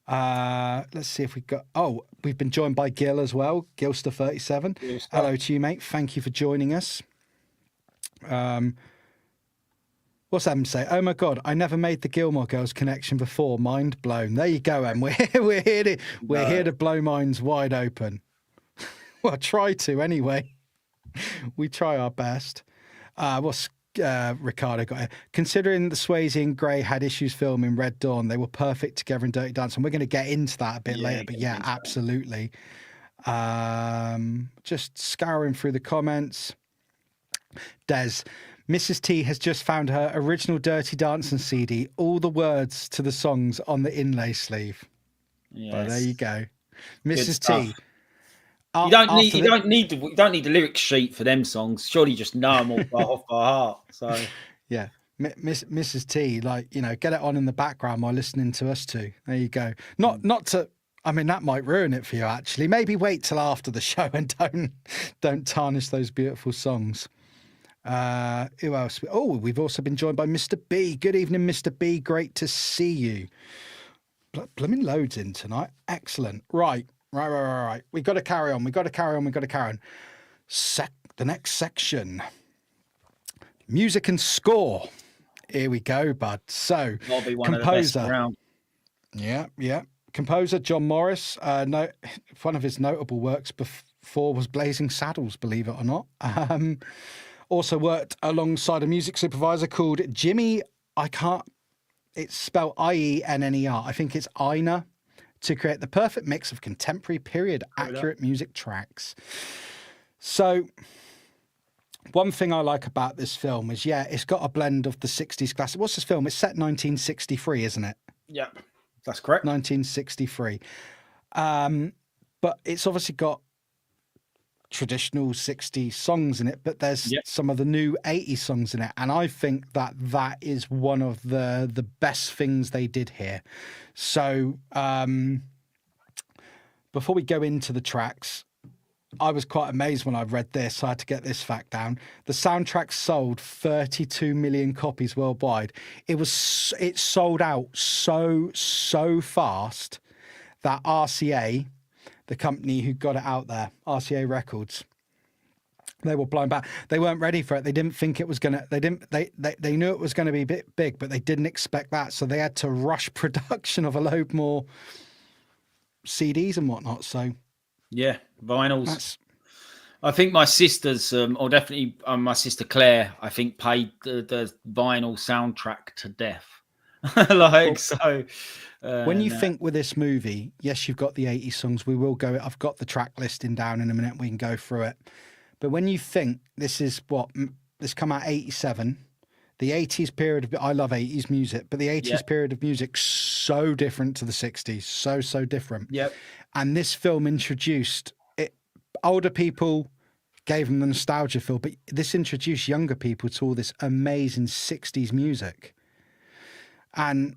Let's see if we've been joined by Gil as well. Gilster37. Hello to you, mate. Thank you for joining us. What's Em say? Oh my God, I never made the Gilmore Girls connection before. Mind blown. There you go, Em. We're here to blow minds wide open. Well, try to anyway. We try our best. What's Ricardo got here? Considering the Swayze and Grey had issues filming Red Dawn, they were perfect together in Dirty Dancing. We're going to get into that a bit later, but yeah, absolutely. Just scouring through the comments. Des, Mrs. T has just found her original Dirty Dancing CD, all the words to the songs on the inlay sleeve. Yes. Well, there you go. Mrs. T. You don't need the lyric sheet for them songs. Surely just know them all off by heart. So yeah. Mrs. T, get it on in the background while listening to us too. There you go. Not to, I mean, that might ruin it for you actually. Maybe wait till after the show and don't tarnish those beautiful songs. Who else? Oh, we've also been joined by Mr. B. Good evening, Mr. B. Great to see you. Blooming loads in tonight. Excellent. Right. We got to carry on. The next section. music and score. Here we go, bud. So, Gotta be one of the best composer. around. Yeah. Composer John Morris. One of his notable works before was Blazing Saddles, believe it or not. Also worked alongside a music supervisor called Jimmy. It's spelled Ienner. I think it's Einer, to create the perfect mix of contemporary period accurate music tracks. So, one thing I like about this film is, it's got a blend of the 60s classic. What's this film? It's set 1963, isn't it? Yeah, that's correct. 1963. But it's obviously got traditional 60s songs in it, but there's some of the new 80s songs in it. And I think that is one of the best things they did here. So before we go into the tracks, I was quite amazed when I read this. I had to get this fact down. The soundtrack sold 32 million copies worldwide. It sold out so fast that RCA, the company who got it out there, RCA Records, they were blown back. They weren't ready for it. They didn't think it was gonna. They knew it was going to be a bit big, but they didn't expect that. So they had to rush production of a load more CDs and whatnot. So. Yeah, vinyls. I think my sisters, or definitely my sister Claire, I think paid the vinyl soundtrack to death. When you think with this movie, yes, you've got the 80s songs. We will go. I've got the track listing down in a minute. We can go through it. But when you think this come out 87, the 80s period. I love 80s music, but the 80s period of music so different to the 60s, so different. Yep. And this film introduced it. Older people gave them the nostalgia feel, but this introduced younger people to all this amazing 60s music. And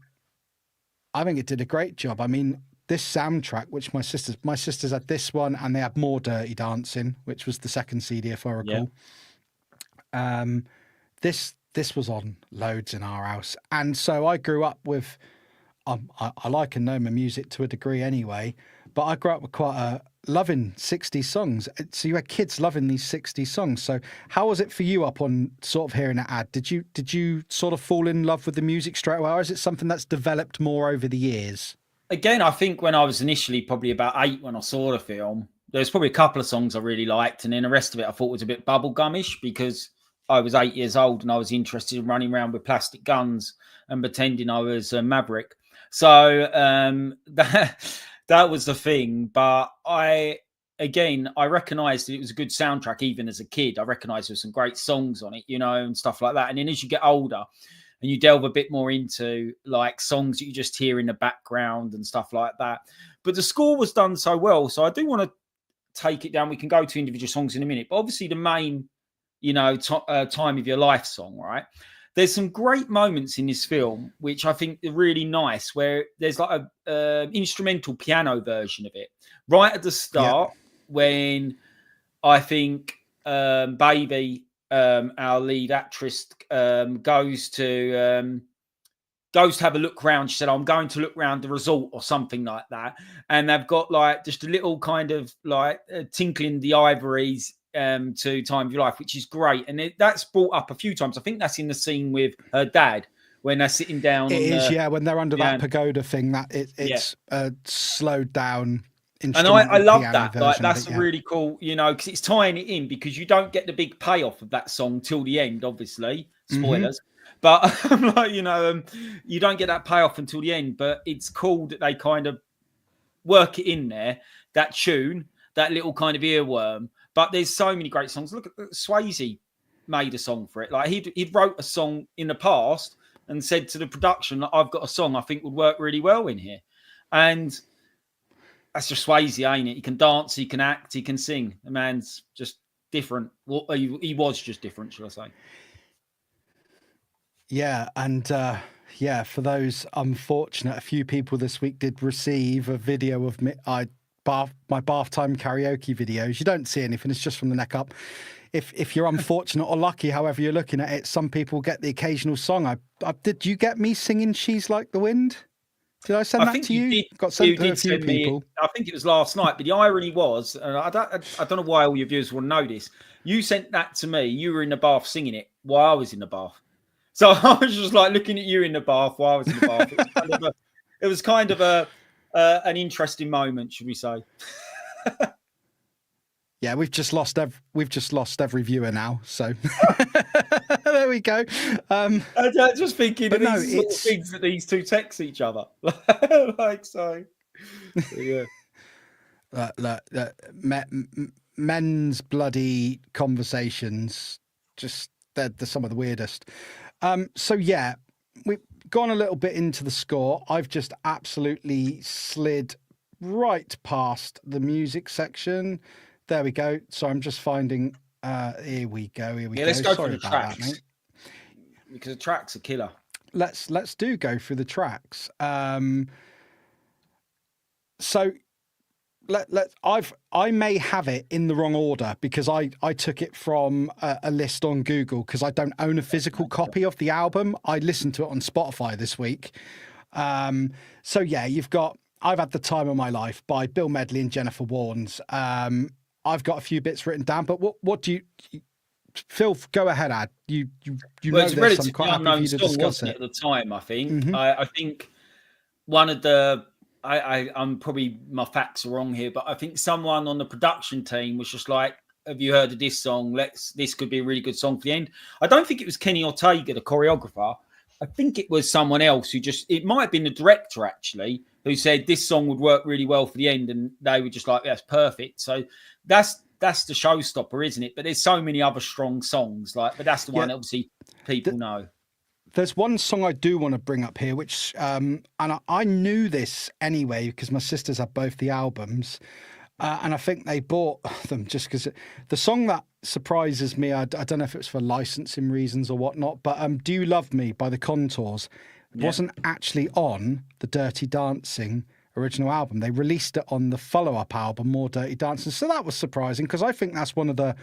I think it did a great job. I mean, this soundtrack, which my sisters had this one, and they had more Dirty Dancing, which was the second CD, if I recall. This was on loads in our house. And so I grew up with, I like and know my music to a degree anyway, but I grew up with loving 60s songs. So you had kids loving these 60s songs. So how was it for you up on sort of hearing that ad? Did you sort of fall in love with the music straight away, or is it something that's developed more over the years? Again, I think when I was initially probably about 8 when I saw the film, there's probably a couple of songs I really liked, and then the rest of it I thought was a bit bubblegumish because I was 8 years old and I was interested in running around with plastic guns and pretending I was a Maverick. So that was the thing. But I recognised that it was a good soundtrack even as a kid. I recognised there were some great songs on it, and stuff like that. And then as you get older and you delve a bit more into like songs that you just hear in the background and stuff like that. But the score was done so well. So I do want to take it down. We can go to individual songs in a minute. But obviously the main, time of your life song, right? There's some great moments in this film, which I think are really nice, where there's like a instrumental piano version of it. Right at the start, when I think Baby, our lead actress, goes to have a look around. She said, I'm going to look around the resort or something like that. And they've got like just a little kind of like tinkling the ivories to Time of Your Life, which is great. And that's brought up a few times. I think that's in the scene with her dad when they're sitting down. When they're under that pagoda thing, that it's slowed down. And I love that. Like that's really cool, because it's tying it in, because you don't get the big payoff of that song till the end, obviously. Spoilers. But you don't get that payoff until the end. But it's cool that they kind of work it in there, that tune, that little kind of earworm. But there's so many great songs. Look at Swayze made a song for it. Like he'd wrote a song in the past and said to the production, I've got a song I think would work really well in here. And that's just Swayze, ain't it? He can dance, he can act, he can sing. The man's just different. Well, he was just different, should I say. Yeah, and for those unfortunate, a few people this week did receive a video of me. My bath time karaoke videos. You don't see anything; it's just from the neck up. If you're unfortunate or lucky, however you're looking at it, some people get the occasional song. Did you get me singing "She's Like the Wind"? Did I send I that think to you? did. Got You sent to a did few send me. people. I think it was last night. But the irony was, and I don't know why all your viewers will know this. You sent that to me. You were in the bath singing it while I was in the bath. So I was just like looking at you in the bath while I was in the bath. It was kind of an interesting moment, should we say? Yeah, we've just lost every viewer now. So there we go. I'm just thinking of these sort of things that these two text each other, like so. Yeah. Men's bloody conversations, just they're some of the weirdest. So yeah, we've gone a little bit into the score. I've just absolutely slid right past the music section. There we go. So I'm just finding. Here we go. Let's go Sorry through the about tracks, that, mate. because the tracks are killer. Let's go through the tracks. So I may have it in the wrong order because I took it from a list on Google because I don't own a physical copy of the album. I listened to it on Spotify this week. So yeah, you've got I've Had the Time of My Life by Bill Medley and Jennifer Warnes. I've got a few bits written down, but what do you, Phil? Go ahead, Ad. You Well, know it's a this. I'm relatively quite happy for unknown you to song, discuss wasn't it. it, at the time? I think. Mhm. I think one of the I'm probably my facts are wrong here, but I think someone on the production team was just like, "Have you heard of this song? This could be a really good song for the end." I don't think it was Kenny Ortega, the choreographer. I think it was someone else it might have been the director actually, who said this song would work really well for the end, and they were just like, "That's perfect." So that's the showstopper, isn't it? But there's so many other strong songs, but that's the one that obviously people know. There's one song I do want to bring up here, which and I knew this anyway because my sisters had both the albums, and I think they bought them just because the song that surprises me. I don't know if it's for licensing reasons or whatnot, but "Do You Love Me" by the Contours wasn't actually on the Dirty Dancing original album. They released it on the follow-up album, More Dirty Dancing. So that was surprising because I think that's one of the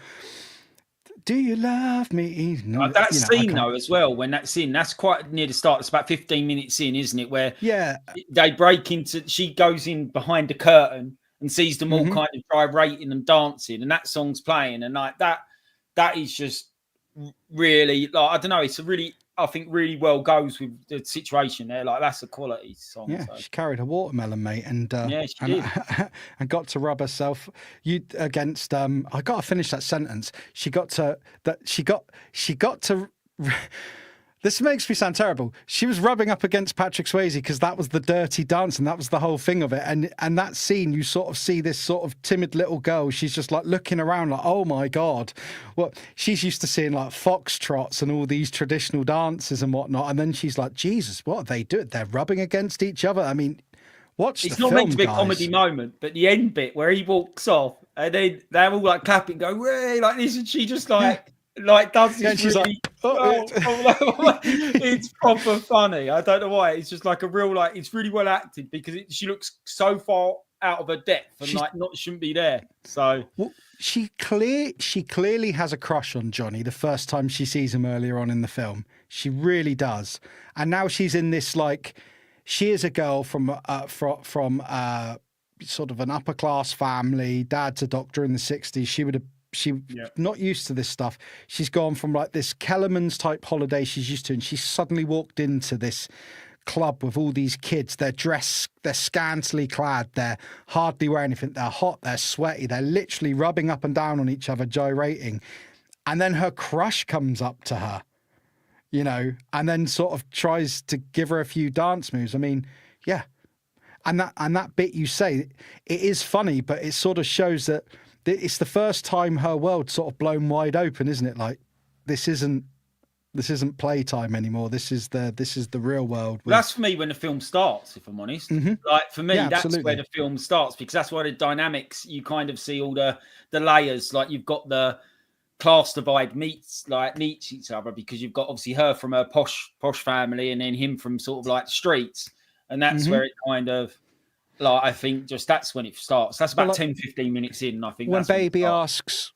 "Do You Love Me?" No, That scene though, as well, when that's in, that's quite near the start. It's about 15 minutes in, isn't it? Where they break into. She goes in behind the curtain and sees them all kind of gyrating and dancing, and that song's playing, and like that is just really I don't know. It's a really, I think, really well goes with the situation there. Like that's a quality song. Yeah, so. she carried a watermelon, mate, and she did. and got to rub herself against. I got to finish that sentence. She got to. This makes me sound terrible. She was rubbing up against Patrick Swayze because that was the Dirty Dance, and that was the whole thing of it. And that scene, you sort of see this sort of timid little girl. She's just like looking around, like, oh my god, well, she's used to seeing like foxtrots and all these traditional dances and whatnot. And then she's like, Jesus, what are they doing? They're rubbing against each other. I mean, watch the film, It's not meant to be guys. a comedy moment, but the end bit where he walks off and then they're all like clapping, go, "Way!" like this, and she just like does this. Yeah, and she's really, it's proper funny. I don't know why. It's just like a real it's really well acted because she looks so far out of her depth and shouldn't be there. So she clearly has a crush on Johnny the first time she sees him earlier on in the film. She really does, and now she's in this she is a girl from sort of an upper class family. Dad's a doctor in the 60s. She not used to this stuff. She's gone from like this Kellerman's type holiday she's used to, and she's suddenly walked into this club with all these kids. They're dressed, they're scantily clad, they're hardly wearing anything, they're hot, they're sweaty, they're literally rubbing up and down on each other, gyrating. And then her crush comes up to her, and then sort of tries to give her a few dance moves. I mean, yeah. And that bit you say, it is funny, but it sort of shows that it's the first time her world's sort of blown wide open, isn't it? Like this isn't playtime anymore. This is the real world. That's for me when the film starts, if I'm honest. Like for me, that's where the film starts because that's where the dynamics, you kind of see all the layers. Like you've got the class divide meets each other because you've got obviously her from a posh family and then him from sort of like the streets, and that's where it kind of. I think just that's when it starts. That's about 10-15 minutes in. I think when Baby asks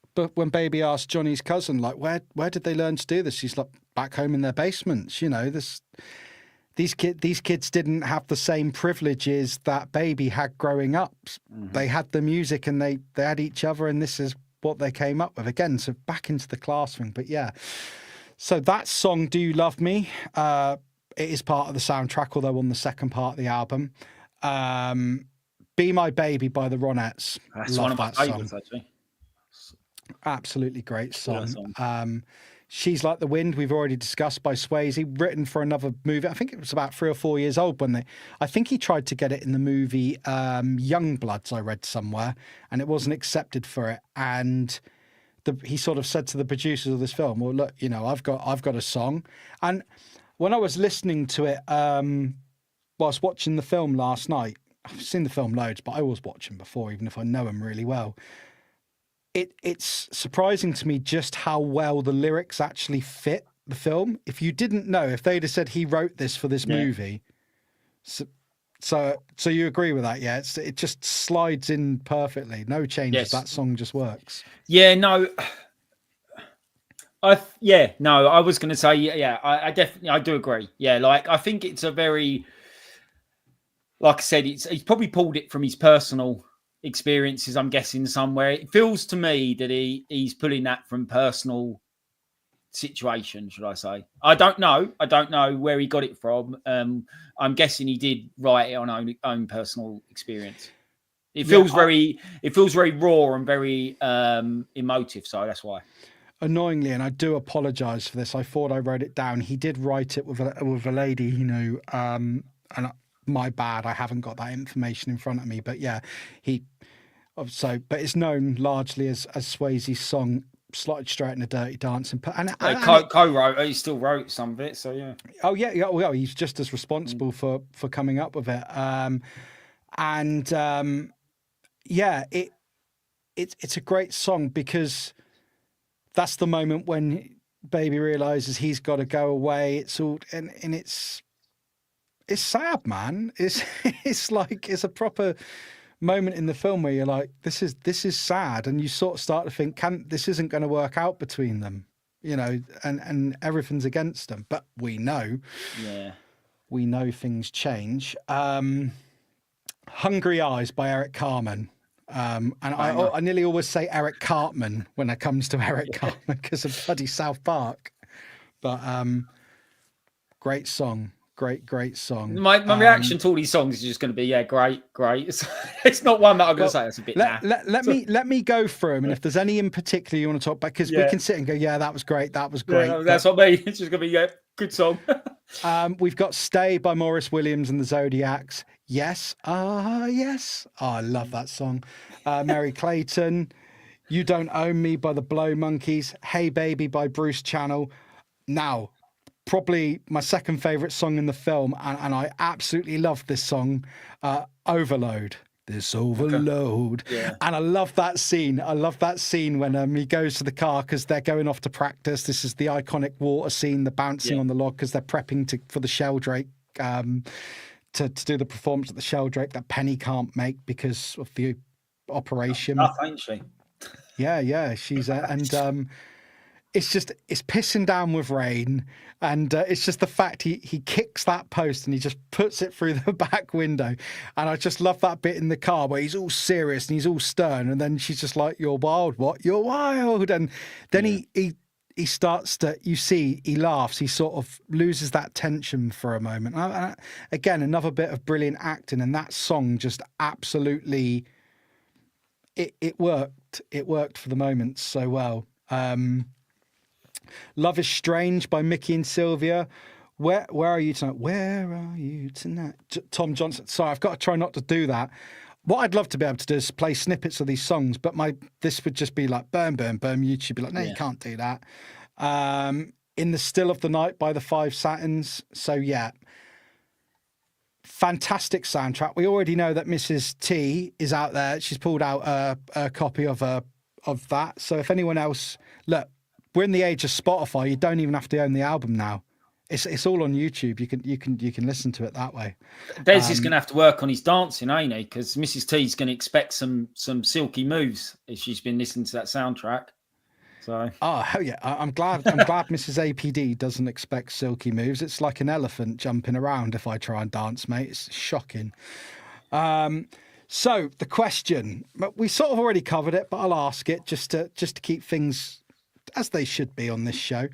Johnny's cousin, like, where did they learn to do this? She's like, back home in their basements. these kids didn't have the same privileges that Baby had growing up. They had the music and they had each other, and this is what they came up with again. So back into the class thing, but yeah. So that song, "Do You Love Me," it is part of the soundtrack, although on the second part of the album. "Be My Baby" by the Ronettes. That's Love one of my that song. favourites, actually. Absolutely great song. "She's Like the Wind," we've already discussed, by Swayze, written for another movie. I think it was about 3 or 4 years old when I think he tried to get it in the movie Youngbloods, I read somewhere, and it wasn't accepted for it. And he sort of said to the producers of this film, "Well, look, I've got a song." And when I was listening to it whilst watching the film last night, I've seen the film loads, but I always watch them before, even if I know them really well. It's surprising to me just how well the lyrics actually fit the film. If you didn't know, if they'd have said he wrote this for this movie, so you agree with that? Yeah, it just slides in perfectly. No changes. Yes. That song just works. Yeah, no. I was going to say, I definitely, I do agree. Yeah, like, I think it's a very, like I said, he's probably pulled it from his personal experiences, I'm guessing, somewhere. It feels to me that he's pulling that from personal situation, should I say. I don't know where he got it from. I'm guessing he did write it on own personal experience. It feels very raw and very emotive, so that's why. Annoyingly, and I do apologise for this, I thought I wrote it down. He did write it with a lady, and my bad, I haven't got that information in front of me. But yeah, but it's known largely as Swayze's song, slotted straight in the Dirty Dancing. And co-wrote, he still wrote some of it, so yeah. Oh yeah, well, he's just as responsible for coming up with it. It's a great song because that's the moment when Baby realizes he's got to go away. It's all and it's sad, man. It's like it's a proper moment in the film where you're like, this is sad, and you sort of start to think, this isn't going to work out between them, and everything's against them. But we know things change. "Hungry Eyes" by Eric Carmen. I nearly always say Eric Cartman when it comes to Eric Cartman because of bloody South Park. But great song. Great song. My reaction to all these songs is just going to be, great. It's not one that I'm going to say that's a bit. Let me go through them, and if there's any in particular you want to talk about, because we can sit and go, that was great. Yeah, that's what I mean. It's just going to be good song. We've got "Stay" by Maurice Williams and the Zodiacs. Yes. Yes. Oh, I love that song. Mary Clayton. "You Don't Own Me" by the Blow Monkeys. "Hey Baby" by Bruce Channel. Now, probably my second favourite song in the film, and I absolutely love this song, "Overload." This overload. Okay. Yeah. And I love that scene. When he goes to the car because they're going off to practice. This is the iconic water scene, the bouncing on the log because they're prepping for the Sheldrake, to do the performance at the Sheldrake that Penny can't make because of the operation. Ain't she? Yeah, she's and it's pissing down with rain, and it's just the fact he kicks that post and he just puts it through the back window, and I just love that bit in the car where he's all serious and he's all stern, and then she's just like, "You're wild, what? You're wild," and then he starts to, he laughs, he sort of loses that tension for a moment. Again, another bit of brilliant acting, and that song just absolutely it worked for the moment so well. "Love Is Strange" by Mickey and Sylvia. Where are you tonight? Where are you tonight? Tom Johnson. Sorry, I've got to try not to do that. What I'd love to be able to do is play snippets of these songs, but this would just be like boom, boom, boom. YouTube be like, no, you can't do that. "In the Still of the Night" by the Five Satins. So yeah, fantastic soundtrack. We already know that Mrs. T is out there. She's pulled out a copy of that. So if anyone else, look, we're in the age of Spotify. You don't even have to own the album now. It's all on YouTube. You can listen to it that way. Des is going to have to work on his dancing, ain't he? Because Mrs. T's going to expect some silky moves if she's been listening to that soundtrack. So Oh hell yeah! I'm glad. I'm glad Mrs. APD doesn't expect silky moves. It's like an elephant jumping around if I try and dance, mate. It's shocking. So the question, we sort of already covered it, but I'll ask it just to keep things as they should be on this show.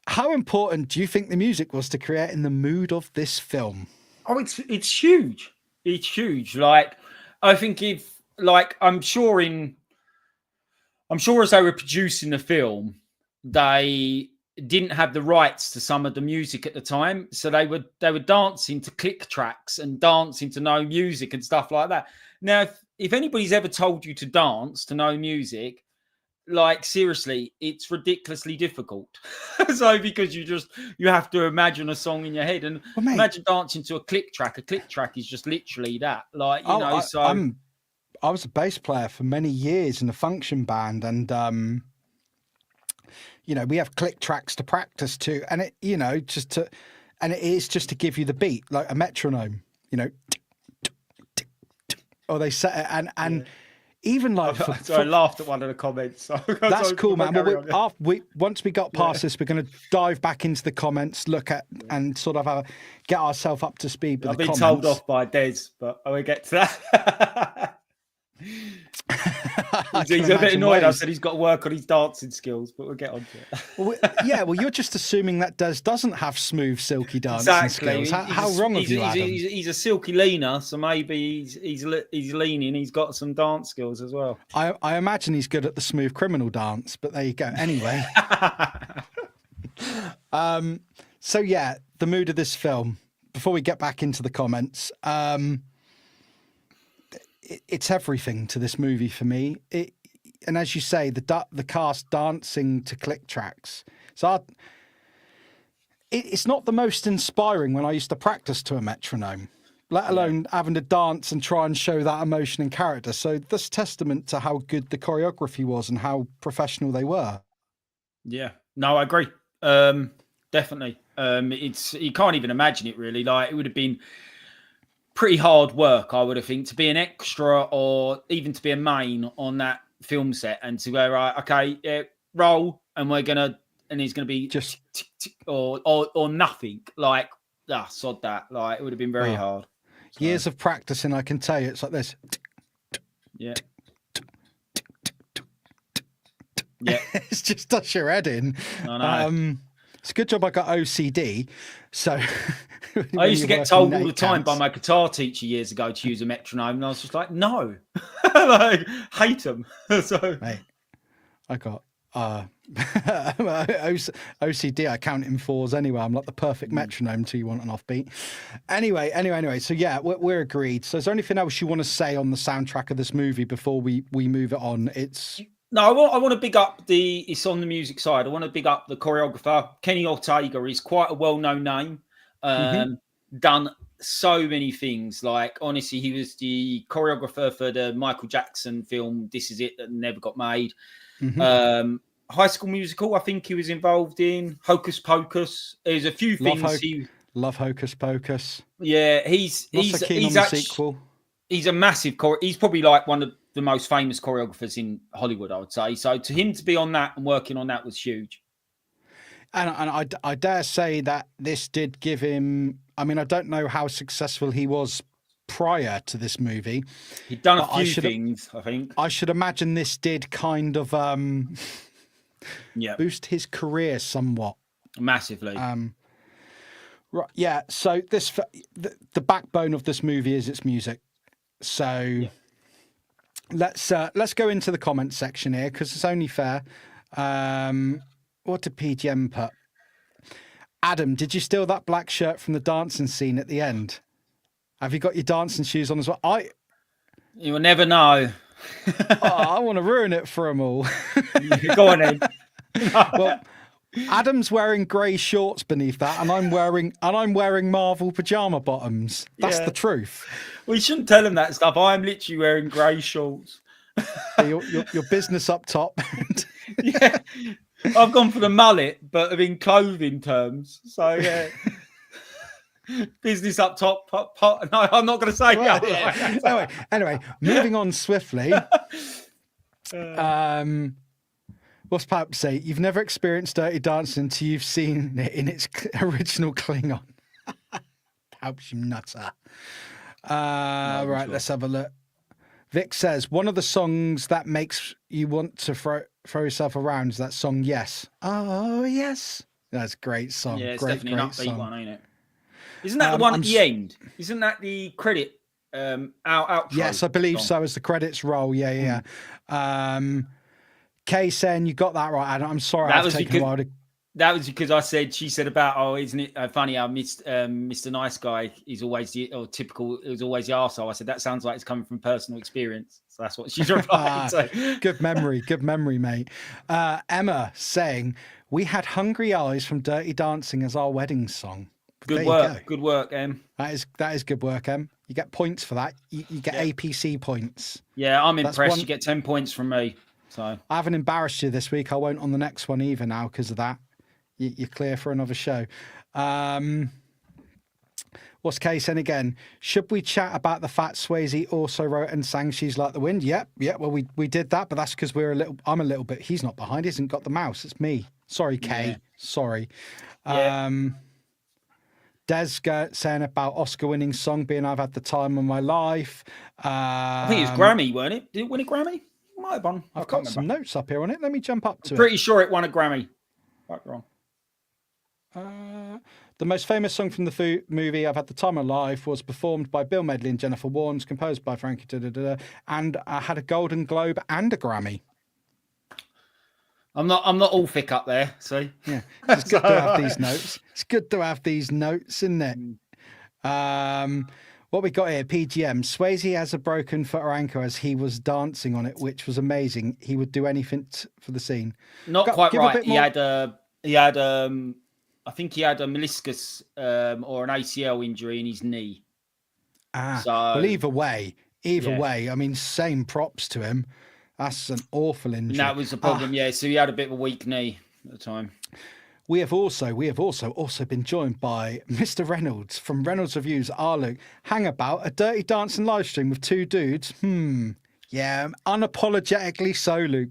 How important do you think the music was to creating the mood of this film? oh, it's huge. It's huge. Like I think if like I'm sure as they were producing the film, they didn't have the rights to some of the music at the time, so they were dancing to click tracks and dancing to no music and stuff like that. Now, if anybody's ever told you to dance to no music, like seriously, it's ridiculously difficult. So because you have to imagine a song in your head and imagine dancing to a click track. A click track is just literally that, like you know. I was a bass player for many years in a function band, and you know, we have click tracks to practice to, and it, you know, and it is just to give you the beat, like a metronome, you know, or they set it, and even like. So I laughed at one of the comments. So that's cool, man. Well, once we got past this, we're going to dive back into the comments, look at and sort of get ourselves up to speed with I've the been comments. told off by Des, but I will get to that. He's a bit annoyed. I said he's got to work on his dancing skills, but we'll get on to it. Well, you're just assuming that Des doesn't have smooth, silky dancing skills. How wrong of you, Adam? He's a silky leaner, so maybe he's leaning. He's got some dance skills as well. I imagine he's good at the smooth criminal dance, but there you go. Anyway, so yeah, the mood of this film. Before we get back into the comments, it's everything to this movie for me. And as you say, the cast dancing to click tracks. So it's not the most inspiring when I used to practice to a metronome, let alone having to dance and try and show that emotion and character. So this testament to how good the choreography was and how professional they were. Yeah, no, I agree. Definitely. You can't even imagine it really. Like it would have been pretty hard work, I would have think, to be an extra or even to be a main on that film set and to go, right, okay, roll, and he's gonna be just or nothing. Like, sod that. Like, it would have been very hard. So. Years of practicing, I can tell you, it's like this. Yeah. Yeah. It's just does your head in. I know. It's a good job I got OCD. So I used to get told all the time by my guitar teacher years ago to use a metronome, and I was just like, no, like hate them. So, mate, I got OCD. I count in fours anyway. I'm like the perfect metronome till you want an offbeat. Anyway. So yeah, we're agreed. So is there anything else you want to say on the soundtrack of this movie before we move it on? No, I want to big up it's on the music side. I want to big up the choreographer. Kenny Ortega is quite a well-known name. Done so many things. Like, honestly, he was the choreographer for the Michael Jackson film, This Is It, that never got made. High School Musical, I think he was involved in. Hocus Pocus. There's a few things. Love Hocus Pocus. Yeah, he's sequel. He's a massive he's probably like one of the most famous choreographers in Hollywood, I would say. So to him to be on that and working on that was huge. And I dare say that this did give him. I mean, I don't know how successful he was prior to this movie. He'd done a few things, I think. I should imagine this did kind of boost his career somewhat. Massively. Right. Yeah. So the backbone of this movie is its music. So let's go into the comment section here because it's only fair. What did PGM put? Adam, did you steal that black shirt from the dancing scene at the end? Have you got your dancing shoes on as well? You will never know. I want to ruin it for them all. Go on then. Well, Adam's wearing grey shorts beneath that, and I'm wearing Marvel pajama bottoms. That's the truth. We shouldn't tell him that stuff. I'm literally wearing grey shorts. Your business up top. Yeah, I've gone for the mullet, but in clothing terms. So yeah, business up top. Pot. No, I'm not going to say that. Yeah. Anyway, moving on swiftly. What's Pap say? You've never experienced Dirty Dancing until you've seen it in its original Klingon. Pap's you nutter. Right, let's have a look. Vic says, one of the songs that makes you want to throw yourself around is that song, Yes. Oh, yes. That's a great song. Yeah, it's great, definitely an upbeat song. one, ain't it? Isn't that the one at the end? Isn't that the credit outro? Yes, I believe so, as the credits roll. Yeah. Kay saying, you got that right, Adam. I'm sorry I've taken a while to... That was because she said about, oh, isn't it funny how Mr. Nice Guy is always typical, it was always the arsehole. I said, that sounds like it's coming from personal experience. So that's what she's replied. So. Good memory, mate. Emma saying, we had Hungry Eyes from Dirty Dancing as our wedding song. Good work, Em. That is good work, Em. You get points for that. You get APC points. Yeah, I'm impressed. You get 10 points from me. So I haven't embarrassed you this week. I won't on the next one either now because of that. You're clear for another show. What's Kay saying again? Should we chat about the fact Swayze also wrote and sang She's Like the Wind? Yep. Well, we did that, but that's because I'm a little bit. He's not behind. He hasn't got the mouse. It's me. Sorry, Kay. Yeah. Sorry. Yeah. Des saying about Oscar-winning song being I've Had the Time of My Life. I think it was Grammy, weren't it? Did it win a Grammy? It might have won. I've got some notes up here on it. Let me jump up to it. Pretty sure it won a Grammy. Right, wrong. The most famous song from the movie I've Had the Time of Life was performed by Bill Medley and Jennifer Warnes, composed by Frankie and had a Golden Globe and a Grammy. I'm not all thick up there, see? Yeah, it's good to have these notes. It's good to have these notes, isn't it? What we got here, PGM. Swayze has a broken foot or ankle as he was dancing on it, which was amazing. He would do anything for the scene. Not quite right. He had I think he had a meniscus or an ACL injury in his knee. Well, either way, I mean, same props to him. That's an awful injury. And that was the problem, yeah. So he had a bit of a weak knee at the time. We have also been joined by Mr. Reynolds from Reynolds Reviews. Luke, hang about a Dirty Dancing live stream with two dudes. Yeah, unapologetically so, Luke.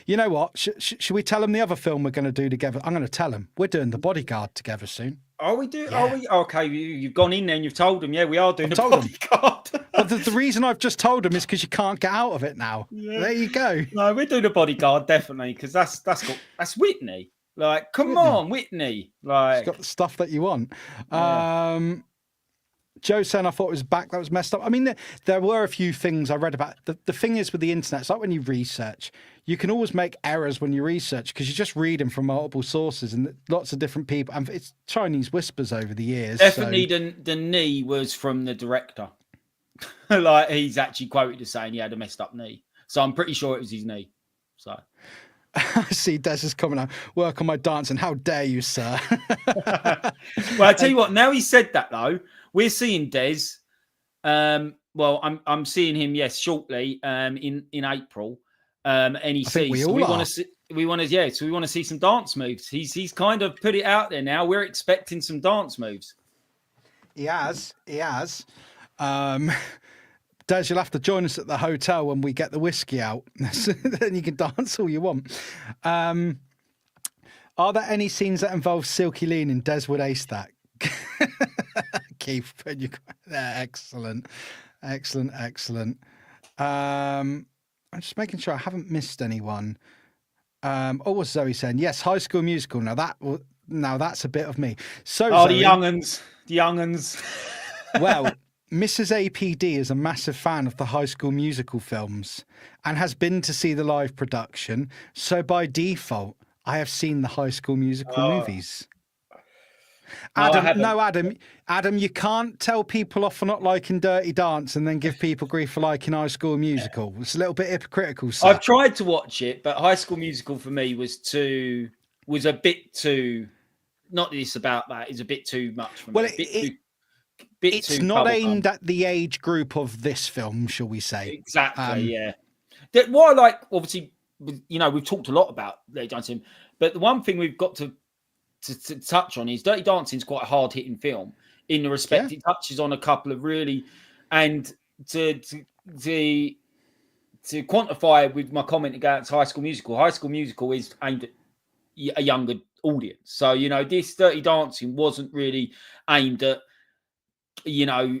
You know what? Should we tell them the other film we're going to do together? I'm going to tell them. We're doing The Bodyguard together soon. Are we doing? Yeah. Are we? Okay, you've gone in there and you've told them. Yeah, we are doing The Bodyguard. But the reason I've just told them is because you can't get out of it now. Yeah. There you go. No, we're doing The Bodyguard, definitely, because that's Whitney. Like, come on, Whitney. Like, it's got the stuff that you want. Yeah. Joe saying I thought it was back. That was messed up. I mean, there were a few things I read about. The thing is with the internet, it's like when you research, you can always make errors when you research because you're just reading from multiple sources and lots of different people. And it's Chinese whispers over the years. Definitely the knee was from the director. Like, he's actually quoted as saying he had a messed up knee. So I'm pretty sure it was his knee. So I see Des is coming out. Work on my dancing. How dare you, sir? Well, I tell you what, now he said that though, we're seeing Des. Well, I'm seeing him, yes, shortly, in April. NEC. We want to see some dance moves. He's kind of put it out there now. We're expecting some dance moves. He has. Des, you'll have to join us at the hotel when we get the whiskey out. Then you can dance all you want. Are there any scenes that involve Silky Lean in Deswood Haystack? Keith, excellent. I'm just making sure I haven't missed anyone. What's Zoe saying? Yes, High School Musical. Now that's a bit of me. So, Zoe, the younguns. Well, Mrs. APD is a massive fan of the High School Musical films and has been to see the live production. So by default, I have seen the High School Musical movies. Adam, you can't tell people off for not liking Dirty Dance and then give people grief for liking High School Musical. It's a little bit hypocritical, sir. I've tried to watch it, but High School Musical for me was a bit too. Not this about that. It's a bit too much for me. Well, it's not aimed at the age group of this film, shall we say? Exactly. Yeah. What I like, obviously, we've talked a lot about Dirty Dancing, but the one thing we've got to touch on is Dirty Dancing is quite a hard hitting film in the respect it touches on a couple of really, and to to quantify with my comment about High School Musical. High School Musical is aimed at a younger audience. So, you know, this Dirty Dancing wasn't really aimed at, you know,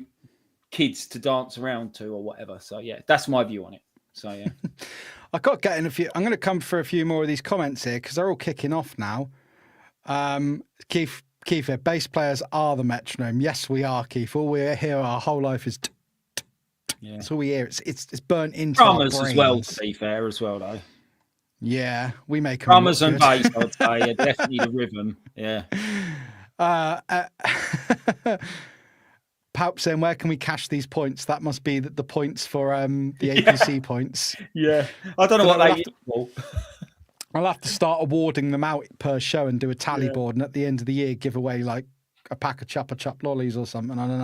kids to dance around to or whatever. So, yeah, that's my view on it. So, yeah. I got to get in a few. I'm going to come for a few more of these comments here because they're all kicking off now. Keith, bass players are the metronome. Yes, we are, Keith. All we hear our whole life is. Yeah. That's all we hear. It's burnt into drummers our brains. As well, to be fair, as well, though. Yeah, we make them drummers and bass, I'd say, definitely the rhythm. Yeah. Paup saying, where can we cash these points? That must be the points for the APC points. Yeah. I don't know what they for. I'll have to start awarding them out per show and do a tally board, and at the end of the year give away like a pack of Chupa Chup lollies or something. I don't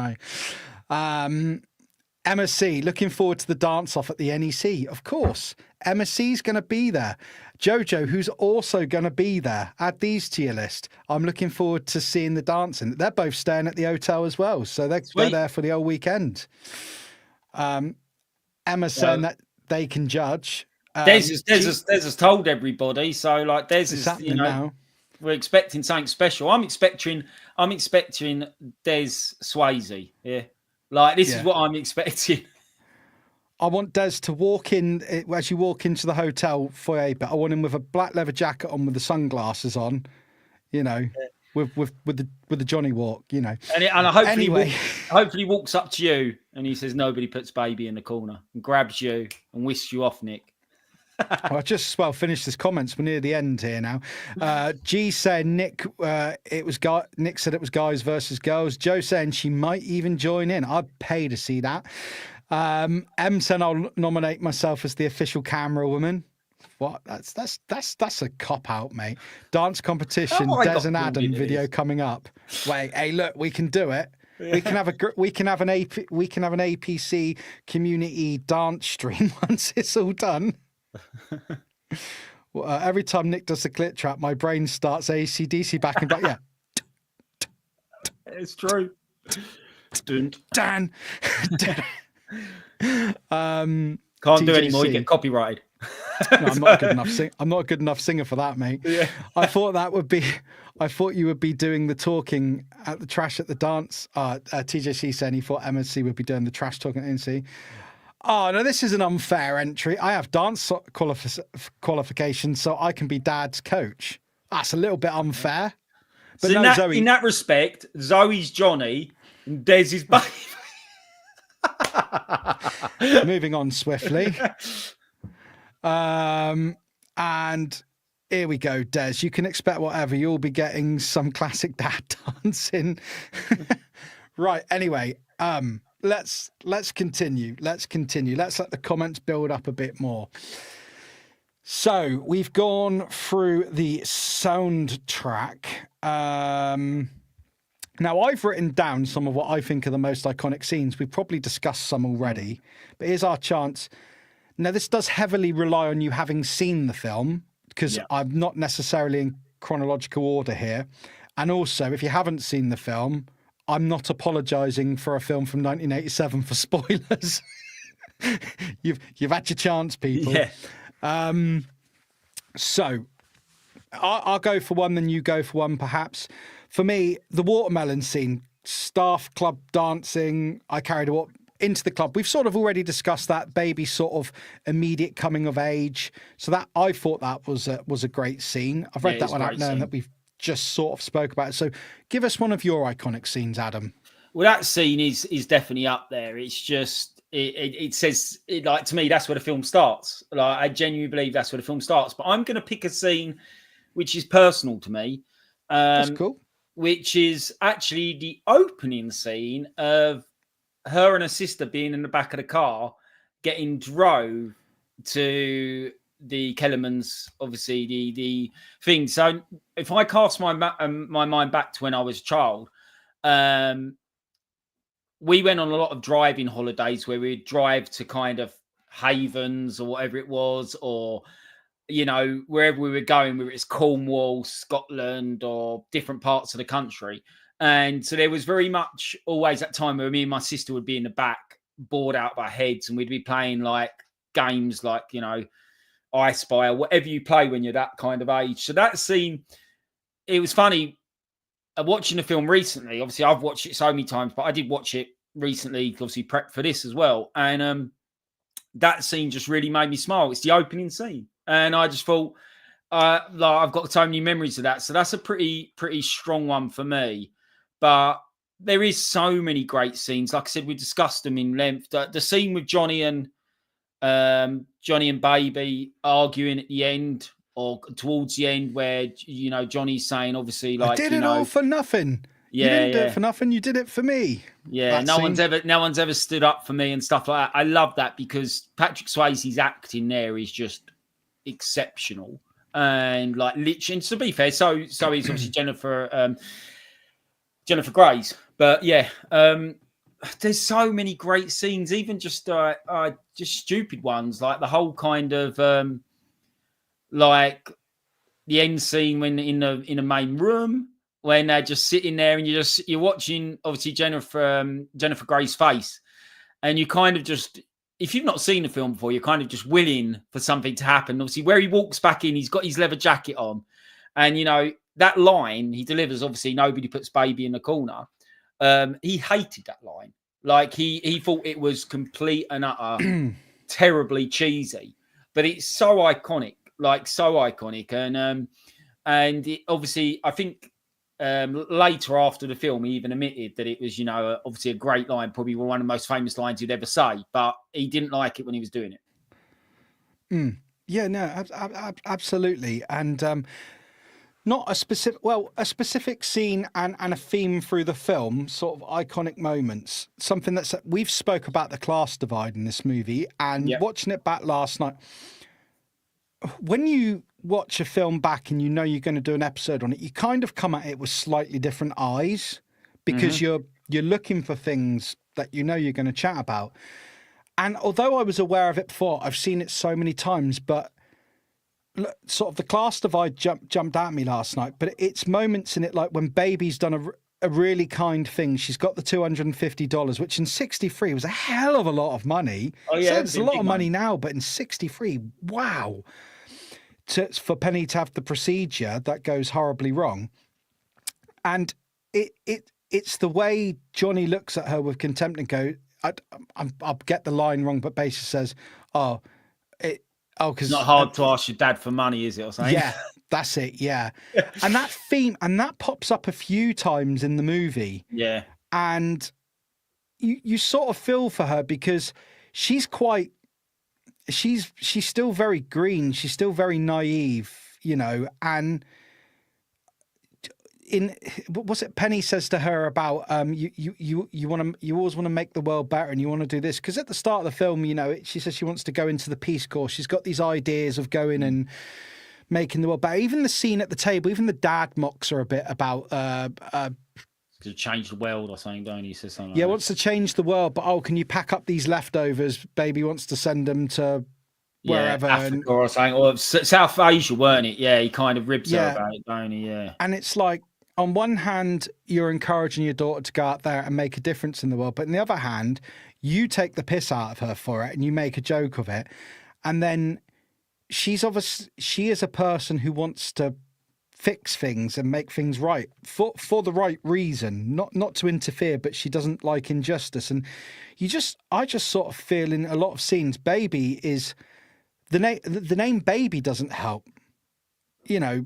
know. Emma C, looking forward to the dance off at the NEC. Of course, Emma C's going to be there. Jojo, who's also going to be there. Add these to your list. I'm looking forward to seeing the dancing. They're both staying at the hotel as well, so they're there for the whole weekend. Emma saying that they can judge. Des has told everybody, so like Des is, you know, now. We're expecting something special. I'm expecting Des Swayze. Yeah. Like, this is what I'm expecting. I want Des to walk in, as you walk into the hotel foyer, but I want him with a black leather jacket on with the sunglasses on, you know, with the Johnny walk, you know. And hopefully walks up to you and he says, nobody puts baby in the corner, and grabs you and whisks you off, Nick. Well, I just finished his comments. We're near the end here now. G saying Nick said it was guys versus girls. Joe saying she might even join in. I'd pay to see that. M saying I'll nominate myself as the official camera woman. What? That's a cop out, mate. Dance competition. Des and Adam video coming up. Wait, hey, look, we can do it. We can have an APC community dance stream once it's all done. Every time Nick does the clip trap, my brain starts AC/DC back and back. Yeah, it's true. Dan. Can't do anymore. You get copyrighted. No, I'm not a good enough I'm not a good enough singer for that, mate. Yeah. I thought you would be doing the talking at the trash at the dance. TJC saying he thought MSC would be doing the trash talking at NC. Oh, no, this is an unfair entry. I have dance qualifications, so I can be Dad's coach. That's a little bit unfair. But so no, in that respect, Zoe's Johnny and Des is baby. Moving on swiftly. And here we go, Des. You can expect whatever. You'll be getting some classic dad dancing. Right, anyway, let's continue. Let's let the comments build up a bit more. So we've gone through the soundtrack. Now I've written down some of what I think are the most iconic scenes. We've probably discussed some already, but here's our chance. Now this does heavily rely on you having seen the film, because I'm not necessarily in chronological order here. And also, if you haven't seen the film, I'm not apologising for a film from 1987 for spoilers. You've had your chance, people. Yeah. So I'll go for one, then you go for one, perhaps. For me, the watermelon scene, staff club dancing. I carried it into the club. We've sort of already discussed that baby sort of immediate coming of age. So that I thought that was a great scene. I've read that one out knowing that we've just sort of spoke about it. So give us one of your iconic scenes, Adam. Well, that scene is definitely up there. It's just it says like, to me, that's where the film starts. Like, I genuinely believe that's where the film starts. But I'm going to pick a scene which is personal to me. That's cool. Which is actually the opening scene of her and her sister being in the back of the car, getting drove to the Kellerman's, obviously the thing. So if I cast my mind back to when I was a child, we went on a lot of driving holidays where we'd drive to kind of havens or whatever it was, or, you know, wherever we were going, whether it's Cornwall, Scotland, or different parts of the country. And so there was very much always that time where me and my sister would be in the back, bored out of our heads, and we'd be playing like games like, you know, I Spy or whatever you play when you're that kind of age. So that scene, it was funny watching the film recently. Obviously, I've watched it so many times, but I did watch it recently, obviously prep for this as well. And that scene just really made me smile. It's the opening scene. And I just thought, like, I've got so many memories of that. So that's a pretty strong one for me. But there is so many great scenes. Like I said, we discussed them in length. The scene with Johnny and Baby arguing at the end or towards the end, where, you know, Johnny's saying, obviously, like, I did you it know, all for nothing. Yeah, you didn't do it for nothing. You did it for me. Yeah, no one's ever stood up for me and stuff like that. I love that because Patrick Swayze's acting there is just exceptional. And like, literally, and to be fair, so is obviously Jennifer Grey's. But yeah, there's so many great scenes, even just stupid ones, like the whole kind of like the end scene when in a main room, when they're just sitting there and you're watching obviously Jennifer Grey's face, and you kind of just, if you've not seen the film before, you're kind of just willing for something to happen. Obviously, where he walks back in, he's got his leather jacket on, and you know that line he delivers. Obviously, nobody puts baby in the corner. He hated that line. Like he thought it was complete and utter terribly cheesy, but it's so iconic, and it, obviously, I think later after the film, he even admitted that it was, you know, obviously a great line, probably one of the most famous lines he'd ever say, but he didn't like it when he was doing it. Yeah, no, absolutely, and not a specific scene and a theme through the film, sort of iconic moments. Something that's, we've spoke about the class divide in this movie, and watching it back last night. When you watch a film back and you know you're going to do an episode on it, you kind of come at it with slightly different eyes because you're looking for things that you know you're going to chat about. And although I was aware of it before, I've seen it so many times, but sort of the class divide jumped at me last night. But it's moments in it, like when Baby's done a really kind thing. She's got the $250, which in 63 was a hell of a lot of money. Oh yeah, so it's a lot of money now, but in 63, wow. For Penny to have the procedure that goes horribly wrong. And it's the way Johnny looks at her with contempt and go, I'll get the line wrong, but basically says, because it's not hard to ask your dad for money, is it, or something? Yeah, that's it. Yeah. And that theme, and that pops up a few times in the movie. Yeah. And you sort of feel for her because she's still very green. She's still very naive, you know, and what's it Penny says to her about you always want to make the world better and you want to do this, because at the start of the film, you know, she says she wants to go into the Peace Corps. She's got these ideas of going and making the world better. Even the scene at the table, even the dad mocks her a bit about to change the world or something, don't he? Says something. Yeah, wants to change the world, but can you pack up these leftovers? Baby wants to send them to wherever, Africa or something, or South Asia, weren't it? Yeah, he kind of ribs her about it, don't he? Yeah. And it's like, on one hand, you're encouraging your daughter to go out there and make a difference in the world, but on the other hand, you take the piss out of her for it and you make a joke of it, and then she is a person who wants to fix things and make things right for the right reason, not to interfere, but she doesn't like injustice. And I just sort of feel in a lot of scenes, Baby is the name Baby doesn't help. You know,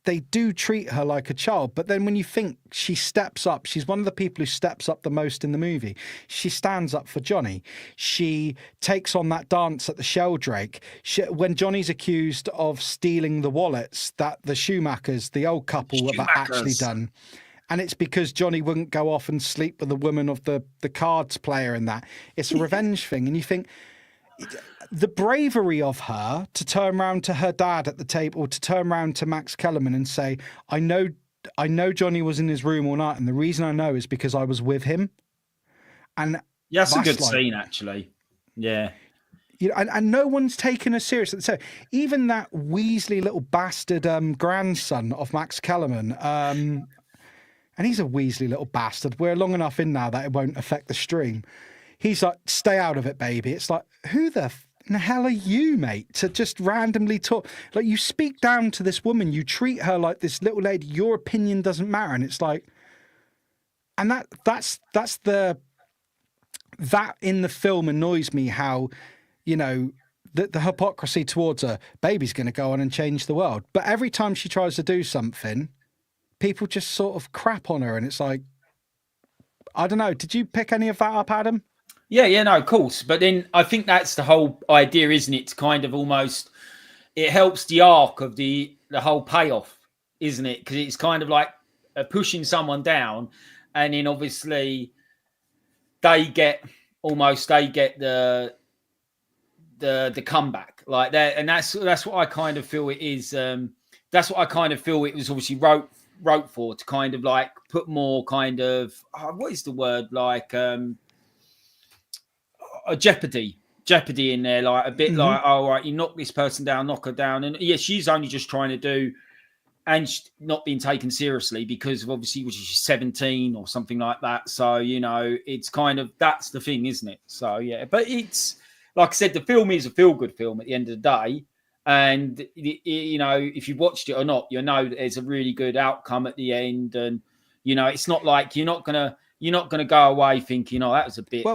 they do treat her like a child, but then when you think she steps up, she's one of the people who steps up the most in the movie. She stands up for Johnny. She takes on that dance at the Sheldrake. When Johnny's accused of stealing the wallets that the Schumachers, the old couple, have actually done. And it's because Johnny wouldn't go off and sleep with the woman of the cards player and that. It's a revenge thing. And you think, the bravery of her to turn around to her dad at the table, or to turn around to Max Kellerman and say, I know Johnny was in his room all night, and the reason I know is because I was with him. And yeah, that's a good scene, actually. Yeah. You know, and no one's taken her seriously. So even that Weasley little bastard grandson of Max Kellerman, and he's a Weasley little bastard. We're long enough in now that it won't affect the stream. he's like, stay out of it, baby. It's like, who the hell are you, mate, to just randomly talk? Like, you speak down to this woman, you treat her like this little lady, your opinion doesn't matter. And it's like, and that's that in the film annoys me, how, you know, the hypocrisy towards her. Baby's going to go on and change the world. But every time she tries to do something, people just sort of crap on her. And it's like, I don't know. Did you pick any of that up, Adam? Yeah, no, of course. But then I think that's the whole idea, isn't it? To kind of almost, it helps the arc of the whole payoff, isn't it? Because it's kind of like pushing someone down, and then obviously they get the comeback like that, and that's what I kind of feel it is. That's what I kind of feel it was obviously wrote for, to kind of like put more kind of what is the word, like a jeopardy in there, like a bit like, oh right, you knock this person down, knock her down, and yeah, she's only just trying to do, and not being taken seriously because of obviously she's 17 or something like that. So, you know, it's kind of, that's the thing, isn't it? So yeah, but it's like I said, the film is a feel-good film at the end of the day, and you know, if you've watched it or not, you know that there's a really good outcome at the end, and you know, it's not like you're not gonna go away thinking, oh, that was a bit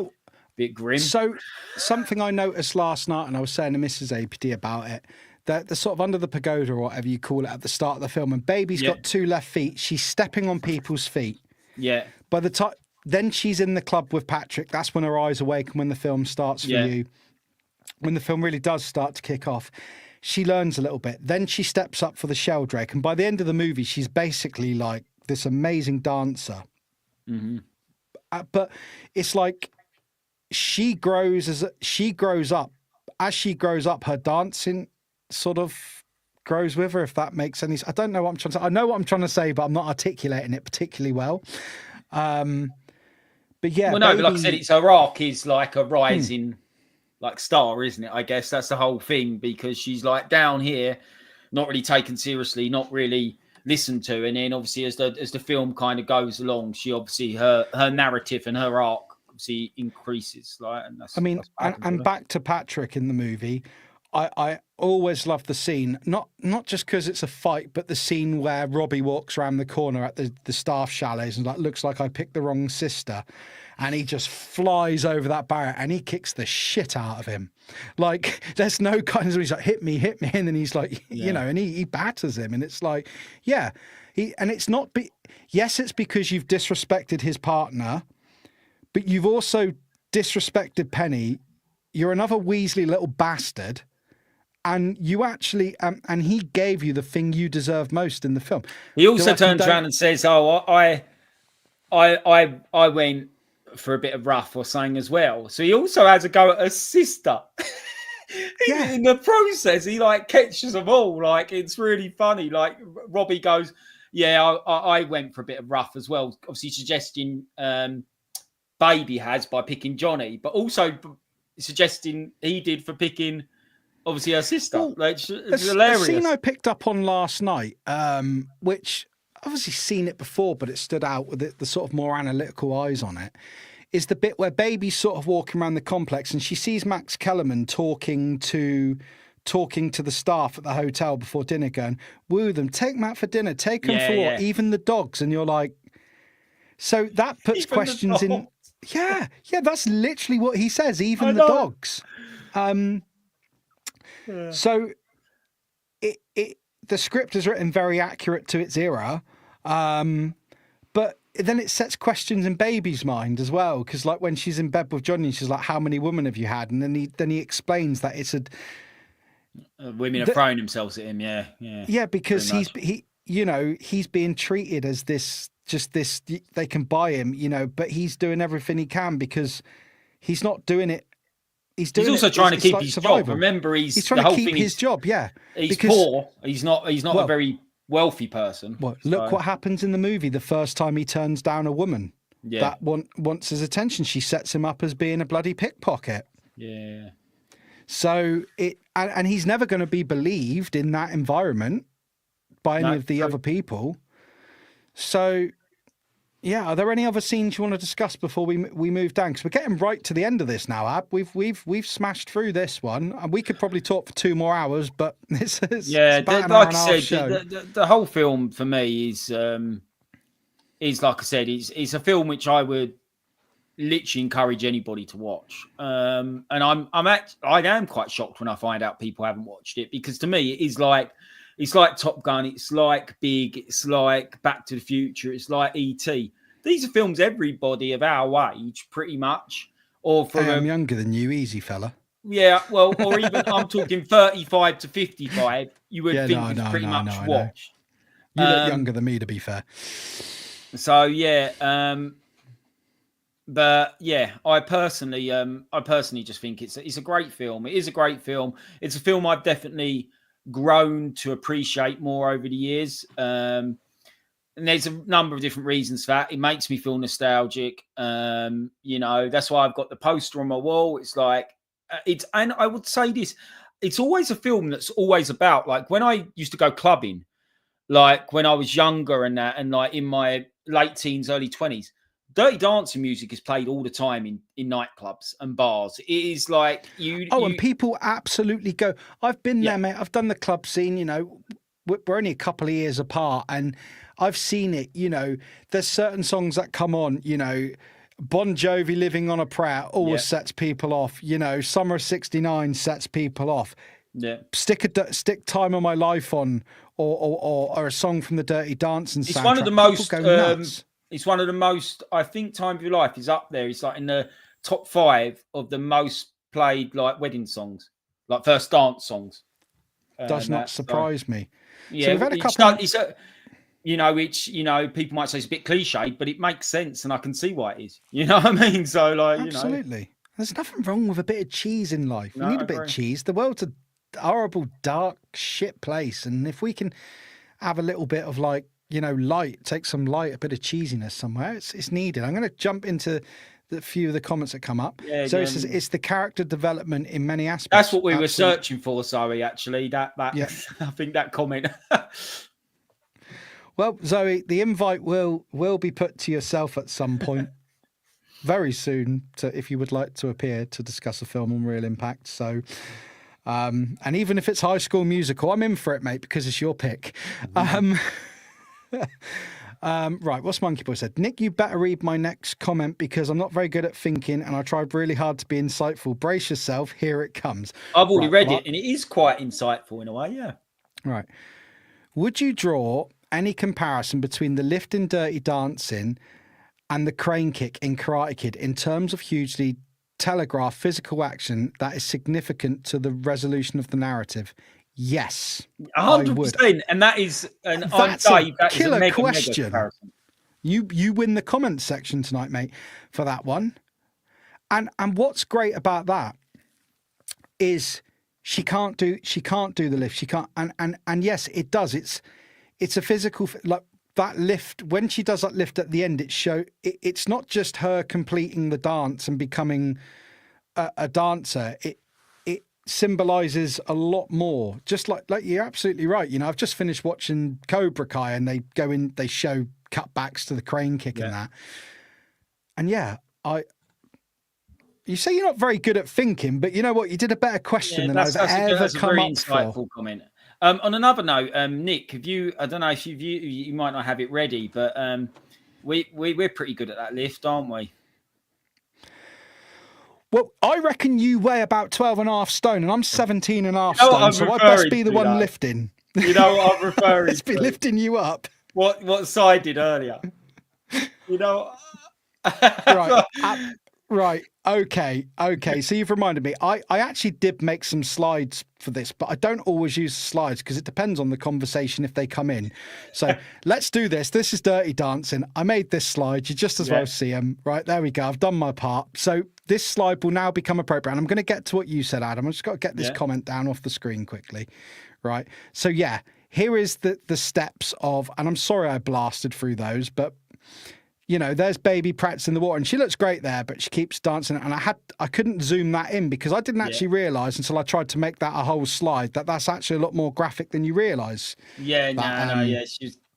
grim. So something I noticed last night, and I was saying to Mrs. APD about it, the sort of under the pagoda or whatever you call it at the start of the film, and baby's got 2 left feet. She's stepping on people's feet. Yeah. By the time then she's in the club with Patrick, that's when her eyes awaken, when the film starts for you. When the film really does start to kick off, she learns a little bit. Then she steps up for the Sheldrake, and by the end of the movie, she's basically like this amazing dancer. But it's like she grows up. As she grows up, her dancing sort of grows with her, if that makes any sense. I don't know what I'm trying to say. I know what I'm trying to say, but I'm not articulating it particularly well. But yeah, well, no, but like I said, it's her arc is like a rising like star, isn't it? I guess that's the whole thing, because she's like down here, not really taken seriously, not really listened to, and then obviously as the film kind of goes along, she obviously her narrative and her arc obviously increases. Like, and that's, and back to Patrick in the movie. I always love the scene, not just because it's a fight, but the scene where Robbie walks around the corner at the staff chalets and like, looks like I picked the wrong sister, and he just flies over that barrier and he kicks the shit out of him. Like, there's no kind of, he's like, hit me, and then he's like, you know, and he batters him, and it's like, yeah, and it's not, yes, it's because you've disrespected his partner, but you've also disrespected Penny. You're another Weasley little bastard. And you actually, and he gave you the thing you deserve most in the film. He also turns around and says, "Oh, I went for a bit of rough or something as well." So he also has a go at her sister. In the process, he like catches them all. Like, it's really funny. Like, Robbie goes, "Yeah, I went for a bit of rough as well." Obviously, suggesting Baby has by picking Johnny, but also suggesting he did for picking, obviously, her sister. Well, like, it's hilarious. A scene I picked up on last night, which I've obviously seen it before, but it stood out with the sort of more analytical eyes on it, is the bit where Baby's sort of walking around the complex and she sees Max Kellerman talking to the staff at the hotel before dinner, going, woo them, take Matt for dinner, take them for what, even the dogs. And you're like, so that puts even questions in. Yeah, that's literally what he says, even the dogs. So the script is written very accurate to its era, but then it sets questions in Baby's mind as well, because like when she's in bed with Johnny, she's like, how many women have you had? And then he explains that it's women are throwing themselves at him. Yeah, because he's being treated as this they can buy him, but he's doing everything he can because he's not doing it. He's also trying to keep his job. Remember, he's trying to keep his job. Yeah, he's poor. He's not a very wealthy person. Well, look what happens in the movie the first time he turns down a woman that wants his attention. She sets him up as being a bloody pickpocket. Yeah. So and he's never going to be believed in that environment by any of the other people. So Yeah, are there any other scenes you want to discuss before we move down? Because we're getting right to the end of this now, Ab. We've smashed through this one, and we could probably talk for 2 more hours, but it's Yeah, about an hour like I and a half said, show. the whole film for me is like I said, it's a film which I would literally encourage anybody to watch. And I am quite shocked when I find out people haven't watched it, because to me it is like, it's like Top Gun, it's like Big, it's like Back to the Future, it's like E.T. These are films everybody of our age, pretty much, or from Hey, I'm younger than you, easy fella. yeah, well, or even I'm talking 35 to 55. You would Yeah, think is pretty much I know. watched. You look younger than me, to be fair. So yeah, but yeah, I personally just think it's a great film. It is a great film. It's a film I've definitely grown to appreciate more over the years. And there's a number of different reasons for that. It makes me feel nostalgic. That's why I've got the poster on my wall. It's like and I would say this, it's always a film that's always about, like, when I used to go clubbing, like when I was younger and that, and like in my late teens, early 20s, Dirty Dancing music is played all the time in nightclubs and bars. It is like and people absolutely go. I've been there, mate. I've done the club scene. We're only a couple of years apart, and I've seen it. There's certain songs that come on. Bon Jovi, Living on a Prayer, always sets people off. Summer of '69 sets people off. Yeah, Stick Time of My Life on, or a song from the Dirty Dancing soundtrack. It's one of the most. It's one of the most. I think Time of Your Life is up there. It's like in the top 5 of the most played, like, wedding songs, like first dance songs. Does not surprise me. Yeah, so we've had a couple. People might say it's a bit cliched, but it makes sense, and I can see why it is. You know what I mean? So, like, absolutely. There's nothing wrong with a bit of cheese in life. No, we need a bit of cheese. The world's a horrible, dark, shit place, and if we can have a little bit of, like, light, take some light, a bit of cheesiness somewhere, it's needed. I'm going to jump into the few of the comments that come up. Yeah, so it says it's the character development in many aspects. That's what we were searching for, Zoe, actually. That yeah. I think that comment. Well, Zoe, the invite will be put to yourself at some point very soon, if you would like to appear to discuss a film on Real Impact. So, and even if it's High School Musical, I'm in for it, mate, because it's your pick. Right, what's Monkey Boy said? Nick, you better read my next comment, because I'm not very good at thinking and I tried really hard to be insightful. Brace yourself, here it comes. I've already read it, and it is quite insightful in a way, yeah. Right. Would you draw any comparison between the lift in Dirty Dancing and the crane kick in Karate Kid in terms of hugely telegraphed physical action that is significant to the resolution of the narrative? Yes, 100%, and that is that's a killer question. You win the comments section tonight, mate, for that one. And what's great about that is she can't do the lift. She can't, and yes, it does. It's a physical, like that lift. When she does that lift at the end, it's not just her completing the dance and becoming a dancer. It symbolizes a lot more. Just like you're absolutely right. I've just finished watching Cobra Kai, and they show cutbacks to the crane kick and that. And you say you're not very good at thinking, but you know what? You did a better question than I've ever come up for. Comment. On another note, Nick, I don't know if you might not have it ready, but we're pretty good at that lift, aren't we? Well, I reckon you weigh about 12 and a half stone, and I'm 17 and a half stone, so I best be the one lifting. You know what I'm referring to? Let's be lifting you up. What Si did earlier. Right. Okay. So you've reminded me. I actually did make some slides for this, but I don't always use slides because it depends on the conversation if they come in. So let's do this. This is Dirty Dancing. I made this slide. You just as well see them. Right, there we go. I've done my part. So this slide will now become appropriate. And I'm going to get to what you said, Adam. I've just got to get this comment down off the screen quickly. Right. So here is the steps of, and I'm sorry I blasted through those, but there's baby practicing the water, and she looks great there, but she keeps dancing. And I couldn't zoom that in because I didn't actually realise until I tried to make that a whole slide that's actually a lot more graphic than you realise. Yeah,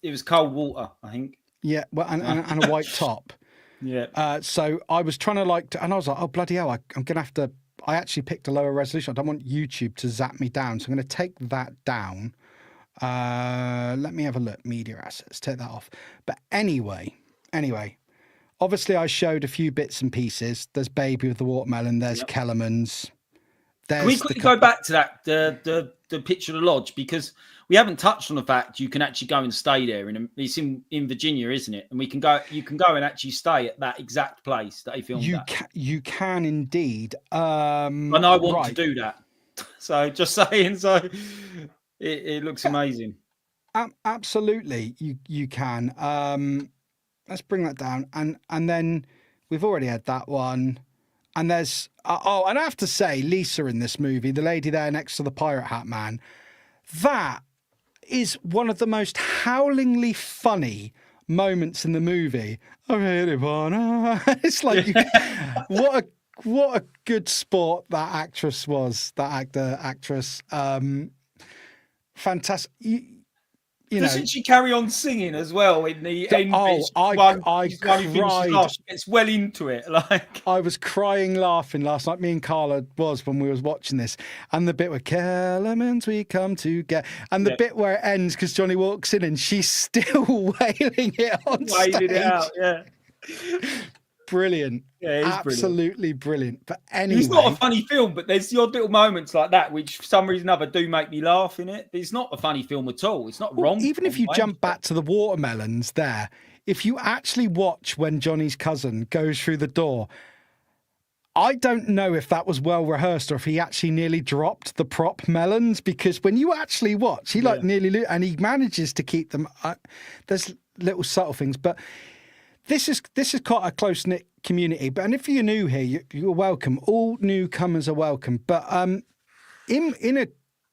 it was cold water, I think. Yeah, well, and a white top. Yeah. So I was trying to and I was like, oh, bloody hell, I'm going to have to, I actually picked a lower resolution. I don't want YouTube to zap me down. So I'm going to take that down. Let me have a look. Media assets, take that off. But anyway, obviously I showed a few bits and pieces. There's Baby with the watermelon. There's Kellerman's. Can we quickly go back to that, the picture of the lodge, because we haven't touched on the fact you can actually go and stay there. It's in Virginia, isn't it? And you can go and actually stay at that exact place that they filmed You can indeed. And I want to do that. So just saying, so it looks amazing. Absolutely, you can. Let's bring that down, and then we've already had that one, and there's and I have to say, Lisa in this movie, the lady there next to the pirate hat man, that is one of the most howlingly funny moments in the movie. I really wanna. It's like what a good sport that actress was. That actress. Fantastic. Doesn't she carry on singing as well in the end? I cried. She gets well into it. Like I was crying, laughing last night. Me and Carla was when we was watching this, and the bit where Kellerman's we come to get, and the bit where it ends because Johnny walks in and she's still wailing it on stage. It out, yeah. Brilliant. Yeah, absolutely brilliant. But anyway, it's not a funny film, but there's the odd little moments like that which for some reason or other do make me laugh in it. It's not a funny film at all. It's not wrong. Even if you jump back to the watermelons there, if you actually watch when Johnny's cousin goes through the door, I don't know if that was well rehearsed or if he actually nearly dropped the prop melons, because when you actually watch, he nearly, and he manages to keep them. There's little subtle things, but this is quite a close-knit community. And if you're new here, you're welcome. All newcomers are welcome. But in a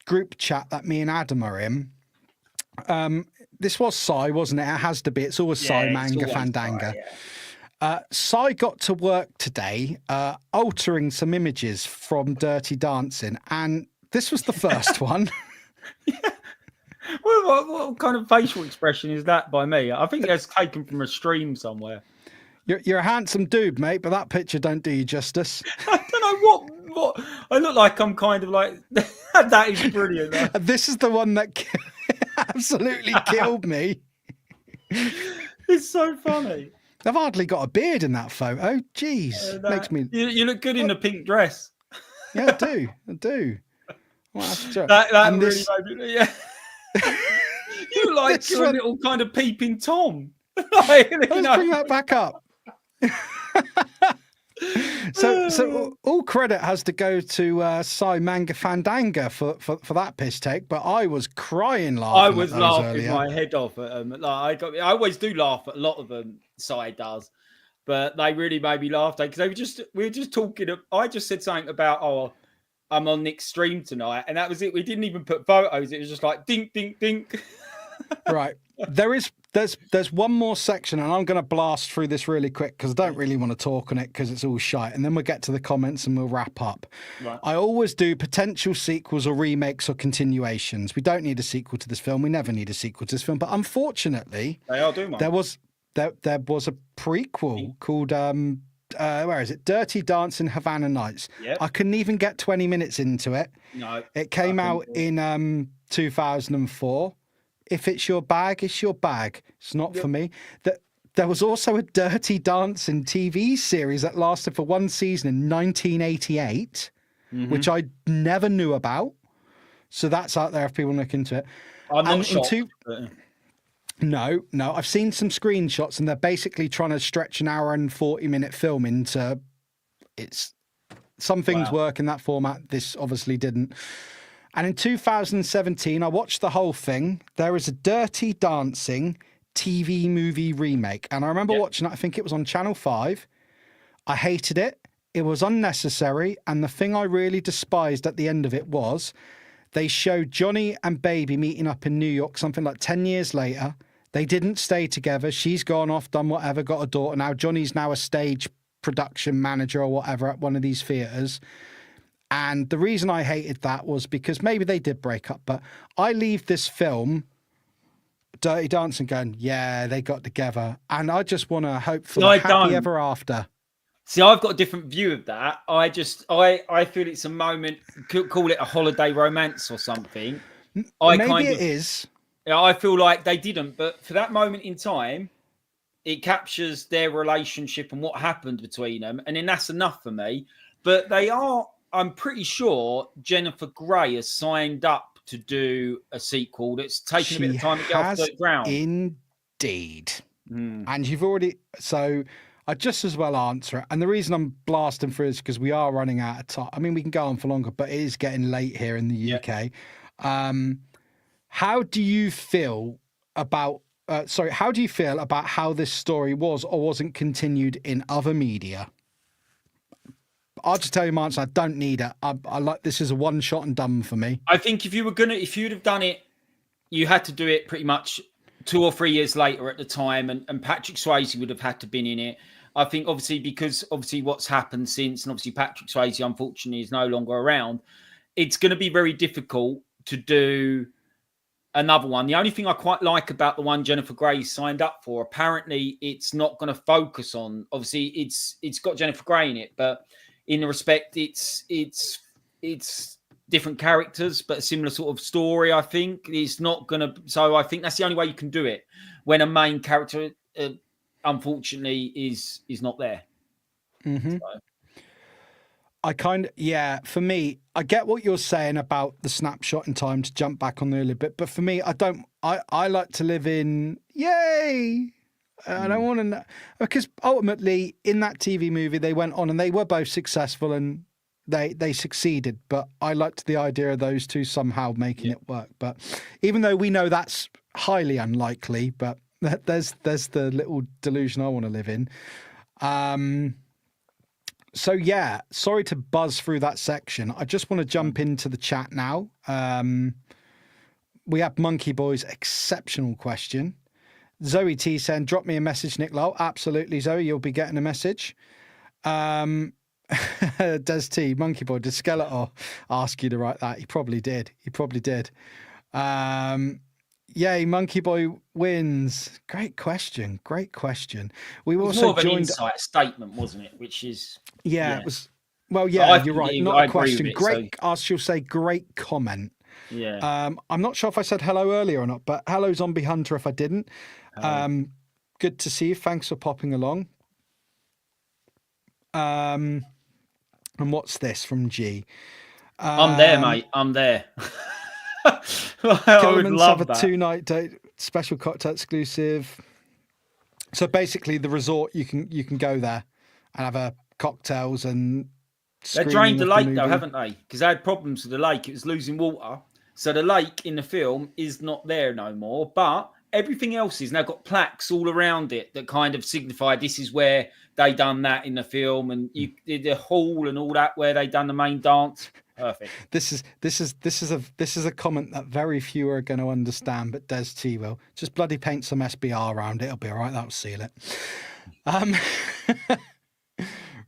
group chat that me and Adam are in, this was Cy, wasn't it? It has to be. It's always Cy, Manga, Fandanga. Cy got to work today altering some images from Dirty Dancing, and this was the first one. What kind of facial expression is that by me? I think that's taken from a stream somewhere. You're a handsome dude, mate, but that picture don't do you justice. I don't know what I look like. I'm kind of like that is brilliant. This is the one that absolutely killed me. It's so funny. I've hardly got a beard in that photo. Jeez, makes me. You look good in the pink dress. Yeah, I do. Well, that really made me, yeah. You like you're a little kind of peeping Tom. Let's bring that back up. So all credit has to go to Cy Manga Fandanga for that piss take, but I was crying laughing. I was laughing my head off at them. Like I always do laugh at a lot of them. Cy does, but they really made me laugh because we were just talking. I just said something about I'm on Nick's stream tonight, and that was it. We didn't even put photos. It was just like dink, dink, dink. Right. There's one more section, and I'm going to blast through this really quick because I don't really want to talk on it because it's all shite, and then we'll get to the comments and we'll wrap up. Right. I always do potential sequels or remakes or continuations. We don't need a sequel to this film. We never need a sequel to this film, but unfortunately, there was a prequel called where is it? Dirty Dancing Havana Nights. Yep. I couldn't even get 20 minutes into it. No. It came out in 2004. If it's your bag, it's your bag. It's not for me. There was also a Dirty Dancing TV series that lasted for one season in 1988, which I never knew about. So that's out there if people look into it. I'm not shocked. No. I've seen some screenshots, and they're basically trying to stretch an hour and 40-minute film into. Some things work in that format. This obviously didn't. And in 2017, I watched the whole thing. There is a Dirty Dancing TV movie remake, and I remember watching it. I think it was on Channel 5. I hated it. It was unnecessary, and the thing I really despised at the end of it was they showed Johnny and Baby meeting up in New York something like 10 years later. They didn't stay together. She's gone off, done whatever, got a daughter now. Johnny's now a stage production manager or whatever at one of these theatres. And the reason I hated that was because maybe they did break up, but I leave this film Dirty Dancing going, yeah, they got together. And I just want to hope for No, I the happy don't. ever after. See, I've got a different view of that. I feel it's a moment, call it a holiday romance or something. Maybe it is. I feel like they didn't, but for that moment in time, it captures their relationship and what happened between them, and then that's enough for me. But I'm pretty sure Jennifer Grey has signed up to do a sequel that's taken a bit of time to get off the ground. Indeed. And you've already, so I just as well answer it. And the reason I'm blasting through is because we are running out of time. I mean, we can go on for longer, but it is getting late here in the UK. How do you feel about how this story was or wasn't continued in other media? I'll just tell you my answer. I don't need it. I like, this is a one shot and done for me. I think if you'd have done it, you had to do it pretty much 2 or 3 years later at the time, and Patrick Swayze would have had to been in it. I think because what's happened since, and obviously Patrick Swayze unfortunately is no longer around, it's going to be very difficult to do another one. The only thing I quite like about the one Jennifer Grey signed up for, apparently it's not going to focus on, obviously it's got Jennifer Grey in it, but in the respect it's different characters, but a similar sort of story. I think it's not going to, so I think that's the only way you can do it when a main character unfortunately is not there. So. For me, I get what you're saying about the snapshot in time to jump back on there a little bit, but for me, I like to live in, yay! I don't want to know, because ultimately in that TV movie, they went on and they were both successful and they succeeded, but I liked the idea of those two somehow making it work. But even though we know that's highly unlikely, but there's the little delusion I want to live in. So yeah, sorry to buzz through that section. I just want to jump into the chat now. We have Monkey Boy's exceptional question. Zoe T saying, drop me a message, Nick Lowell. Absolutely, Zoe, you'll be getting a message. Des T, Monkey Boy, did Skeletor ask you to write that? He probably did. Yay, Monkey Boy wins. Great question. We it was also more of an joined insight statement, wasn't it? Which is it was. Well, yeah, you're right. Not a question. Great. I shall say great comment. Yeah. I'm not sure if I said hello earlier or not, but hello, Zombie Hunter. If I didn't, good to see you. Thanks for popping along. And what's this from G? I'm there, mate. I'm there. I would love that. A 2-night date, special cocktail exclusive. So basically, the resort you can go there and have a cocktails and. They drained the lake though, haven't they? Because they had problems with the lake; it was losing water. So the lake in the film is not there no more. But everything else is now got plaques all around it that kind of signify this is where they done that in the film, and you did the hall and all that where they done the main dance. Perfect. This is a comment that very few are going to understand, but Des T will. Just bloody paint some SBR around it; it'll be all right. That'll seal it.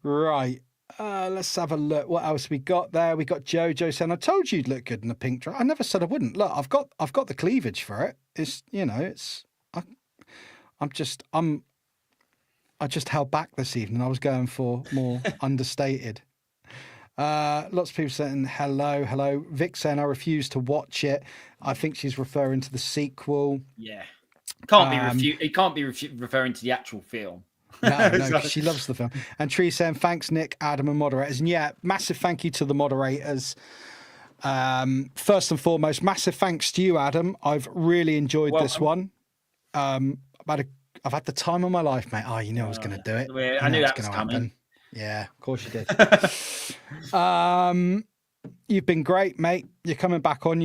Right. Let's have a look. What else we got there? We got Jojo saying, "I told you you'd look good in a pink dress." I never said I wouldn't. Look, I've got the cleavage for it. It's I just held back this evening. I was going for more understated. Lots of people saying hello. Vic saying I refuse to watch it. I think she's referring to the sequel. Yeah, it can't be referring to the actual film. No, she loves the film. And Tree saying thanks, Nick, Adam, and moderators. And yeah, massive thank you to the moderators. First and foremost, massive thanks to you, Adam. I've really enjoyed this one. I've had the time of my life, mate. Oh, you knew I was going to do it. I knew that was coming. Happen. Yeah, of course you did. You've been great, mate. You're coming back on.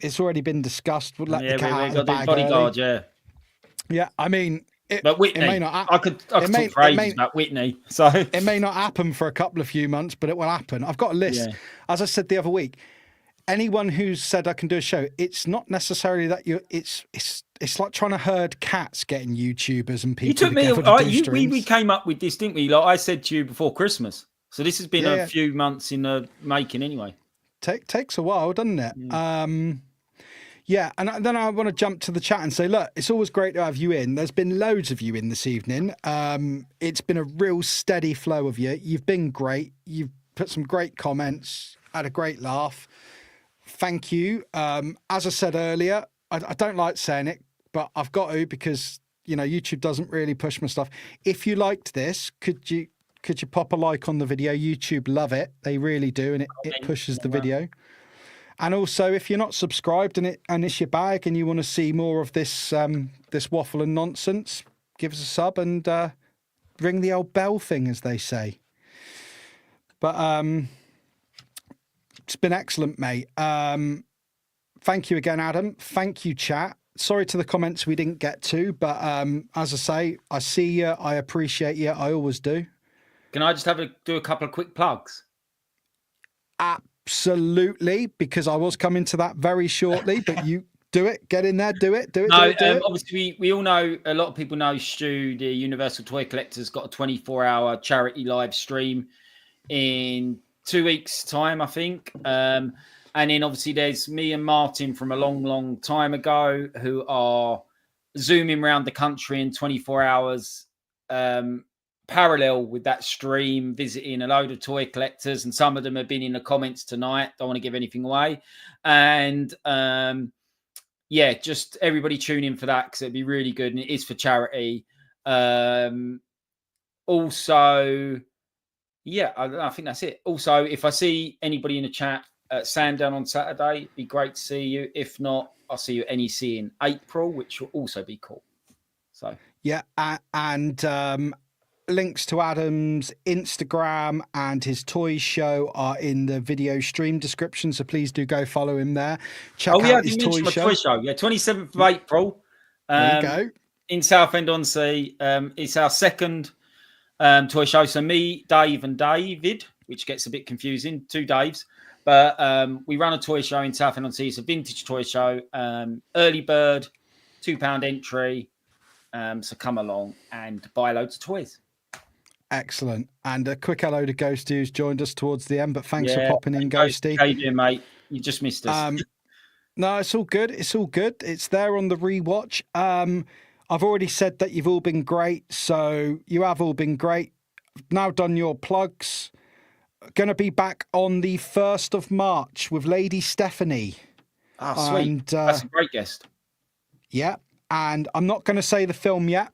It's already been discussed. We'll let the cat out of the bag. Bodyguard, yeah. I mean, but Whitney, it may not I could talk phrases about Whitney. So it may not happen for a few months, but it will happen. I've got a list. Yeah. As I said the other week, anyone who's said I can do a show, it's not necessarily that it's like trying to herd cats, getting YouTubers and people. You took me. We came up with this, didn't we? Like I said to you before Christmas. So this has been a few months in the making, anyway. Takes a while, doesn't it? Yeah, and then I want to jump to the chat and say, look, it's always great to have you in. There's been loads of you in this evening. It's been a real steady flow of you. You've been great. You've put some great comments, had a great laugh. Thank you. As I said earlier, I don't like saying it, but I've got to because, you know, YouTube doesn't really push my stuff. If you liked this, could you pop a like on the video? YouTube love it. They really do, and it pushes the video. And also, if you're not subscribed and it's your bag and you want to see more of this this waffle and nonsense, give us a sub and ring the old bell thing, as they say. But it's been excellent, mate. Thank you again, Adam. Thank you, chat. Sorry to the comments we didn't get to, but as I say, I see you. I appreciate you. I always do. Can I just do a couple of quick plugs? Absolutely, because I was coming to that very shortly, but you do it, get in there, do it. Obviously, we all know, a lot of people know Stu, the Universal Toy Collector's got a 24-hour charity live stream in 2 weeks' time, I think. And then obviously there's me and Martin from a long, long time ago who are zooming around the country in 24 hours, parallel with that stream, visiting a load of toy collectors, and some of them have been in the comments tonight. Don't want to give anything away. And yeah, just everybody tune in for that because it'd be really good, and it is for charity. Also, yeah, I think that's it. Also, if I see anybody in the chat at Sandown on Saturday, it'd be great to see you. If not, I'll see you at NEC in April, which will also be cool. So yeah, and links to Adam's Instagram and his toy show are in the video stream description, so please do go follow him there. Check out his toy show. Yeah, 27th of April. There you go. In Southend-on-Sea. It's our second toy show. So me, Dave, and David, which gets a bit confusing, 2 Daves. But we run a toy show in Southend-on-Sea. It's a vintage toy show. Early bird, £2 entry. So come along and buy loads of toys. Excellent. And a quick hello to Ghosty, who's joined us towards the end, but thanks for popping in, Ghosty. How you doing, mate? You just missed us. No, it's all good. It's all good. It's there on the rewatch. I've already said that you've all been great, so you have all been great. Now done your plugs. Going to be back on the 1st of March with Lady Stephanie. Oh, sweet. And, that's a great guest. Yeah, and I'm not going to say the film yet.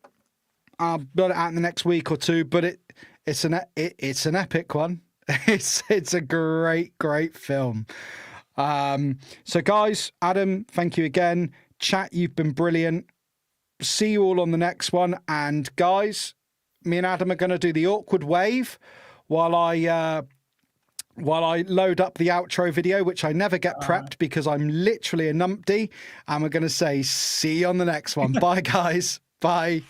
I'll put it out in the next week or two, but it's an epic one. It's a great film. So guys, Adam, thank you again. Chat, you've been brilliant. See you all on the next one. And guys, me and Adam are going to do the awkward wave while I load up the outro video, which I never get prepped because I'm literally a numpty. And we're going to say, see you on the next one. Bye, guys. Bye.